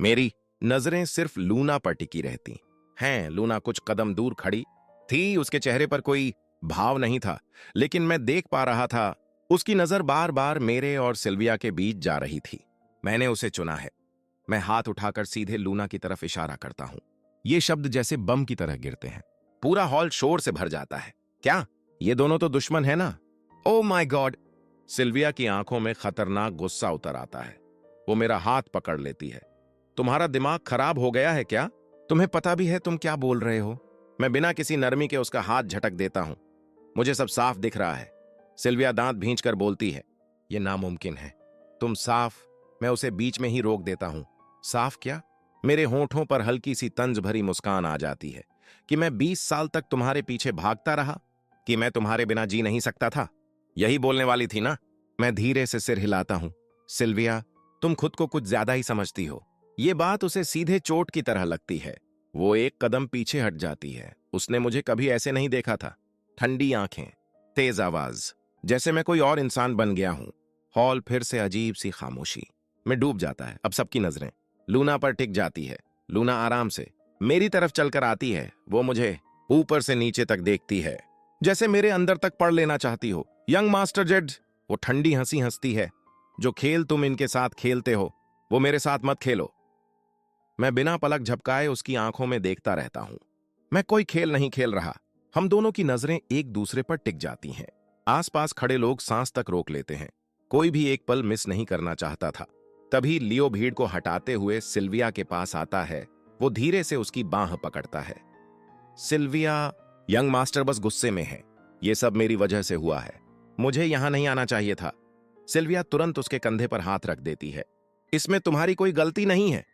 मेरी नजरें सिर्फ लूना पर टिकी रहती हैं। लूना कुछ कदम दूर खड़ी थी। उसके चेहरे पर कोई भाव नहीं था, लेकिन मैं देख पा रहा था उसकी नजर बार बार मेरे और सिल्विया के बीच जा रही थी। मैंने उसे चुना है। मैं हाथ उठाकर सीधे लूना की तरफ इशारा करता हूं। ये शब्द जैसे बम की तरह गिरते हैं। पूरा हॉल शोर से भर जाता है। क्या ये दोनों तो दुश्मन है ना? Oh my God! सिल्विया की आंखों में खतरनाक गुस्सा उतर आता है। वो मेरा हाथ पकड़ लेती है। तुम्हारा दिमाग खराब हो गया है क्या? तुम्हें पता भी है तुम क्या बोल रहे हो? मैं बिना किसी नरमी के उसका हाथ झटक देता हूं। मुझे सब साफ दिख रहा है। सिल्विया दांत भींचकर बोलती है, यह नामुमकिन है। तुम साफ। मैं उसे बीच में ही रोक देता हूं। साफ क्या? मेरे होंठों पर हल्की सी तंज भरी मुस्कान आ जाती है। कि मैं 20 साल तक तुम्हारे पीछे भागता रहा, कि मैं तुम्हारे बिना जी नहीं सकता था? यही बोलने वाली थी ना? मैं धीरे से सिर हिलाता हूं। सिल्विया, तुम खुद को कुछ ज्यादा ही समझती हो। ये बात उसे सीधे चोट की तरह लगती है। वो एक कदम पीछे हट जाती है। उसने मुझे कभी ऐसे नहीं देखा था। ठंडी आंखें, तेज आवाज, जैसे मैं कोई और इंसान बन गया हूं। हॉल फिर से अजीब सी खामोशी में डूब जाता है। अब सबकी नजरें लूना पर टिक जाती है। लूना आराम से मेरी तरफ चलकर आती है। वो मुझे ऊपर से नीचे तक देखती है, जैसे मेरे अंदर तक पढ़ लेना चाहती हो। यंग मास्टर जेड, वो ठंडी हंसी हंसती है। जो खेल तुम इनके साथ खेलते हो, वो मेरे साथ मत खेलो। मैं बिना पलक झपकाए उसकी आंखों में देखता रहता हूं। मैं कोई खेल नहीं खेल रहा। हम दोनों की नजरें एक दूसरे पर टिक जाती हैं। आसपास खड़े लोग सांस तक रोक लेते हैं। कोई भी एक पल मिस नहीं करना चाहता था। तभी लियो भीड़ को हटाते हुए सिल्विया के पास आता है। वो धीरे से उसकी बांह पकड़ता है। सिल्विया, यंग मास्टर बस गुस्से में है। ये सब मेरी वजह से हुआ है। मुझे यहां नहीं आना चाहिए था। सिल्विया तुरंत उसके कंधे पर हाथ रख देती है। इसमें तुम्हारी कोई गलती नहीं है।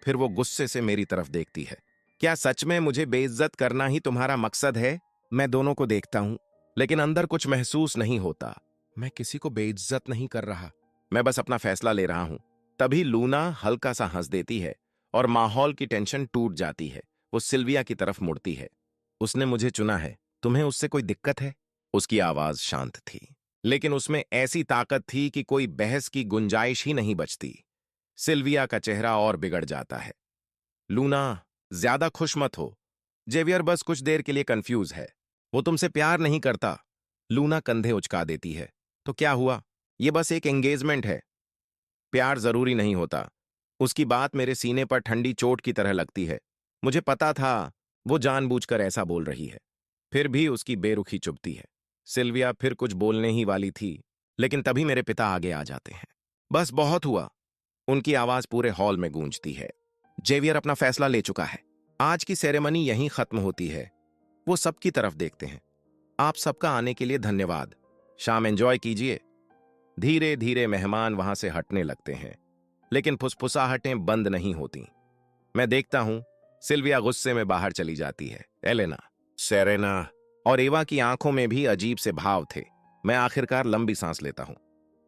फिर वो गुस्से से मेरी तरफ देखती है। क्या सच में मुझे बेइज्जत करना ही तुम्हारा मकसद है? मैं दोनों को देखता हूं, लेकिन अंदर कुछ महसूस नहीं होता। मैं किसी को बेइज्जत नहीं कर रहा। मैं बस अपना फैसला ले रहा हूं। तभी लूना हल्का सा हंस देती है और माहौल की टेंशन टूट जाती है। वो सिल्विया की तरफ मुड़ती है। उसने मुझे चुना है। तुम्हें उससे कोई दिक्कत है? उसकी आवाज शांत थी, लेकिन उसमें ऐसी ताकत थी कि कोई बहस की गुंजाइश ही नहीं बचती। सिल्विया का चेहरा और बिगड़ जाता है। लूना, ज्यादा खुश मत हो। जेवियर बस कुछ देर के लिए कंफ्यूज है। वो तुमसे प्यार नहीं करता। लूना कंधे उचका देती है। तो क्या हुआ? ये बस एक एंगेजमेंट है। प्यार जरूरी नहीं होता। उसकी बात मेरे सीने पर ठंडी चोट की तरह लगती है। मुझे पता था वो जानबूझकर ऐसा बोल रही है। फिर भी उसकी बेरुखी चुभती है। सिल्विया फिर कुछ बोलने ही वाली थी, लेकिन तभी मेरे पिता आगे आ जाते हैं। बस बहुत हुआ। उनकी आवाज पूरे हॉल में गूंजती है। जेवियर अपना फैसला ले चुका है। आज की सेरेमनी यहीं खत्म होती है। वो सबकी तरफ देखते हैं। आप सबका आने के लिए धन्यवाद। शाम एंजॉय कीजिए। धीरे धीरे मेहमान वहां से हटने लगते हैं, लेकिन फुसफुसाहटें बंद नहीं होती। मैं देखता हूं सिल्विया गुस्से में बाहर चली जाती है। एलेना, सेरेना और एवा की आंखों में भी अजीब से भाव थे। मैं आखिरकार लंबी सांस लेता हूं।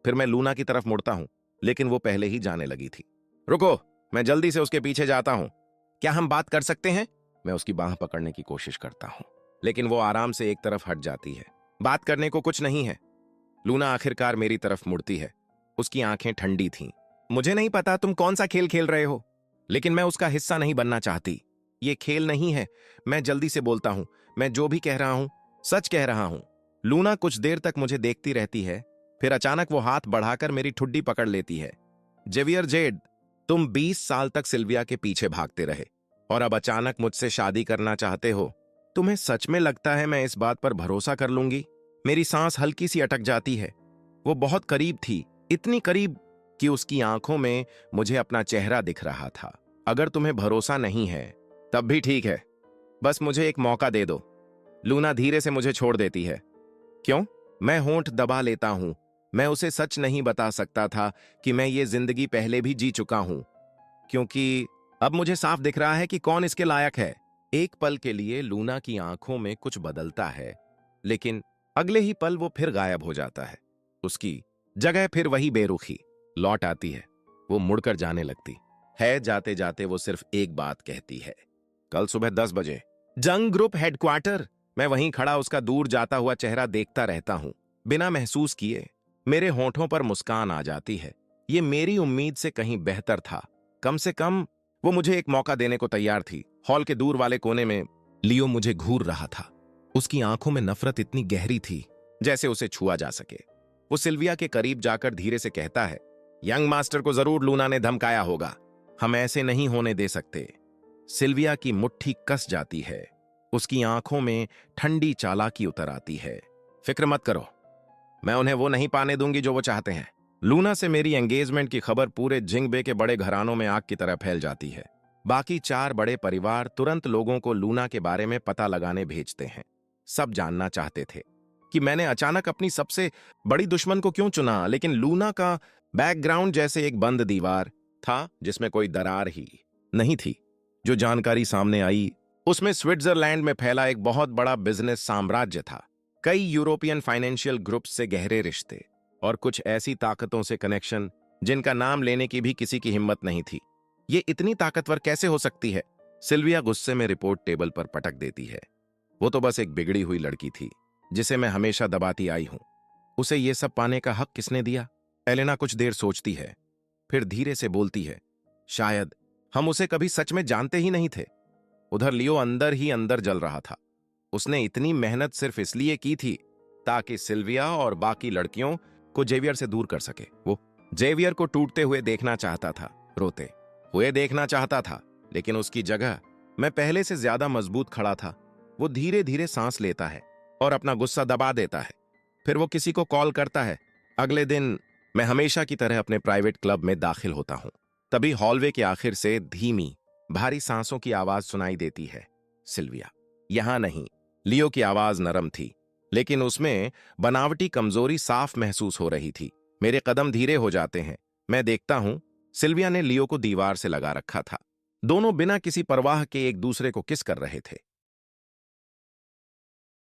फिर मैं लूना की तरफ मुड़ता हूं, लेकिन वो पहले ही जाने लगी थी। रुको, मैं जल्दी से उसके पीछे जाता हूं। क्या हम बात कर सकते हैं? मैं उसकी बांह पकड़ने की कोशिश करता हूं, लेकिन वो आराम से एक तरफ हट जाती है। बात करने को कुछ नहीं है। लूना आखिरकार मेरी तरफ मुड़ती है। उसकी आंखें ठंडी थीं। मुझे नहीं पता तुम कौन सा खेल खेल रहे हो, लेकिन मैं उसका हिस्सा नहीं बनना चाहती। ये खेल नहीं है। मैं जल्दी से बोलता हूं, मैं जो भी कह रहा हूं सच कह रहा हूं। लूना कुछ देर तक मुझे देखती रहती है, फिर अचानक वो हाथ बढ़ाकर मेरी ठुड्डी पकड़ लेती है। जेवियर जेड, तुम 20 साल तक सिल्विया के पीछे भागते रहे और अब अचानक मुझसे शादी करना चाहते हो। तुम्हें सच में लगता है मैं इस बात पर भरोसा कर लूंगी? मेरी सांस हल्की सी अटक जाती है। वो बहुत करीब थी, इतनी करीब कि उसकी आंखों में मुझे अपना चेहरा दिख रहा था। अगर तुम्हें भरोसा नहीं है तब भी ठीक है, बस मुझे एक मौका दे दो। लूना धीरे से मुझे छोड़ देती है। क्यों? मैं होंठ दबा लेता हूं। मैं उसे सच नहीं बता सकता था कि मैं ये जिंदगी पहले भी जी चुका हूं, क्योंकि अब मुझे साफ दिख रहा है कि कौन इसके लायक है। एक पल के लिए लूना की आंखों में कुछ बदलता है, लेकिन अगले ही पल वो फिर गायब हो जाता है। उसकी जगह फिर वही बेरुखी लौट आती है। वो मुड़कर जाने लगती है। जाते जाते वो सिर्फ एक बात कहती है, कल सुबह 10 बजे जंग ग्रुप हेडक्वार्टर। मैं वहीं खड़ा उसका दूर जाता हुआ चेहरा देखता रहता हूं। बिना महसूस किए मेरे होठों पर मुस्कान आ जाती है। ये मेरी उम्मीद से कहीं बेहतर था। कम से कम वो मुझे एक मौका देने को तैयार थी। हॉल के दूर वाले कोने में लियो मुझे घूर रहा था। उसकी आंखों में नफरत इतनी गहरी थी जैसे उसे छुआ जा सके। वो सिल्विया के करीब जाकर धीरे से कहता है, यंग मास्टर को जरूर लूना ने धमकाया होगा। हम ऐसे नहीं होने दे सकते। सिल्विया की मुट्ठी कस जाती है। उसकी आंखों में ठंडी चालाकी उतर आती है। फिक्र मत करो, मैं उन्हें वो नहीं पाने दूंगी जो वो चाहते हैं। लूना से मेरी एंगेजमेंट की खबर पूरे जिंगबे के बड़े घरानों में आग की तरह फैल जाती है। बाकी 4 बड़े परिवार तुरंत लोगों को लूना के बारे में पता लगाने भेजते हैं। सब जानना चाहते थे कि मैंने अचानक अपनी सबसे बड़ी दुश्मन को क्यों चुना, लेकिन लूना का बैकग्राउंड जैसे एक बंद दीवार था जिसमें कोई दरार ही नहीं थी। जो जानकारी सामने आई उसमें स्विट्जरलैंड में फैला एक बहुत बड़ा बिजनेस साम्राज्य था, कई यूरोपियन फाइनेंशियल ग्रुप्स से गहरे रिश्ते और कुछ ऐसी ताकतों से कनेक्शन जिनका नाम लेने की भी किसी की हिम्मत नहीं थी। ये इतनी ताकतवर कैसे हो सकती है? सिल्विया गुस्से में रिपोर्ट टेबल पर पटक देती है। वो तो बस एक बिगड़ी हुई लड़की थी जिसे मैं हमेशा दबाती आई हूं। उसे ये सब पाने का हक किसने दिया? एलेना कुछ देर सोचती है, फिर धीरे से बोलती है, शायद हम उसे कभी सच में जानते ही नहीं थे। उधर लियो अंदर ही अंदर जल रहा था। उसने इतनी मेहनत सिर्फ इसलिए की थी ताकि सिल्विया और बाकी लड़कियों को जेवियर से दूर कर सके। वो जेवियर को टूटते हुए देखना चाहता था, रोते हुए देखना चाहता था, लेकिन उसकी जगह मैं पहले से ज्यादा मजबूत खड़ा था। वो धीरे धीरे सांस लेता है और अपना गुस्सा दबा देता है। फिर वो किसी को कॉल करता है। अगले दिन मैं हमेशा की तरह अपने प्राइवेट क्लब में दाखिल होता हूं। तभी हॉलवे के आखिर से धीमी भारी सांसों की आवाज सुनाई देती है। सिल्विया। यहां नहीं। लियो की आवाज नरम थी, लेकिन उसमें बनावटी कमजोरी साफ महसूस हो रही थी। मेरे कदम धीरे हो जाते हैं। मैं देखता हूं, सिल्विया ने लियो को दीवार से लगा रखा था। दोनों बिना किसी परवाह के एक दूसरे को किस कर रहे थे।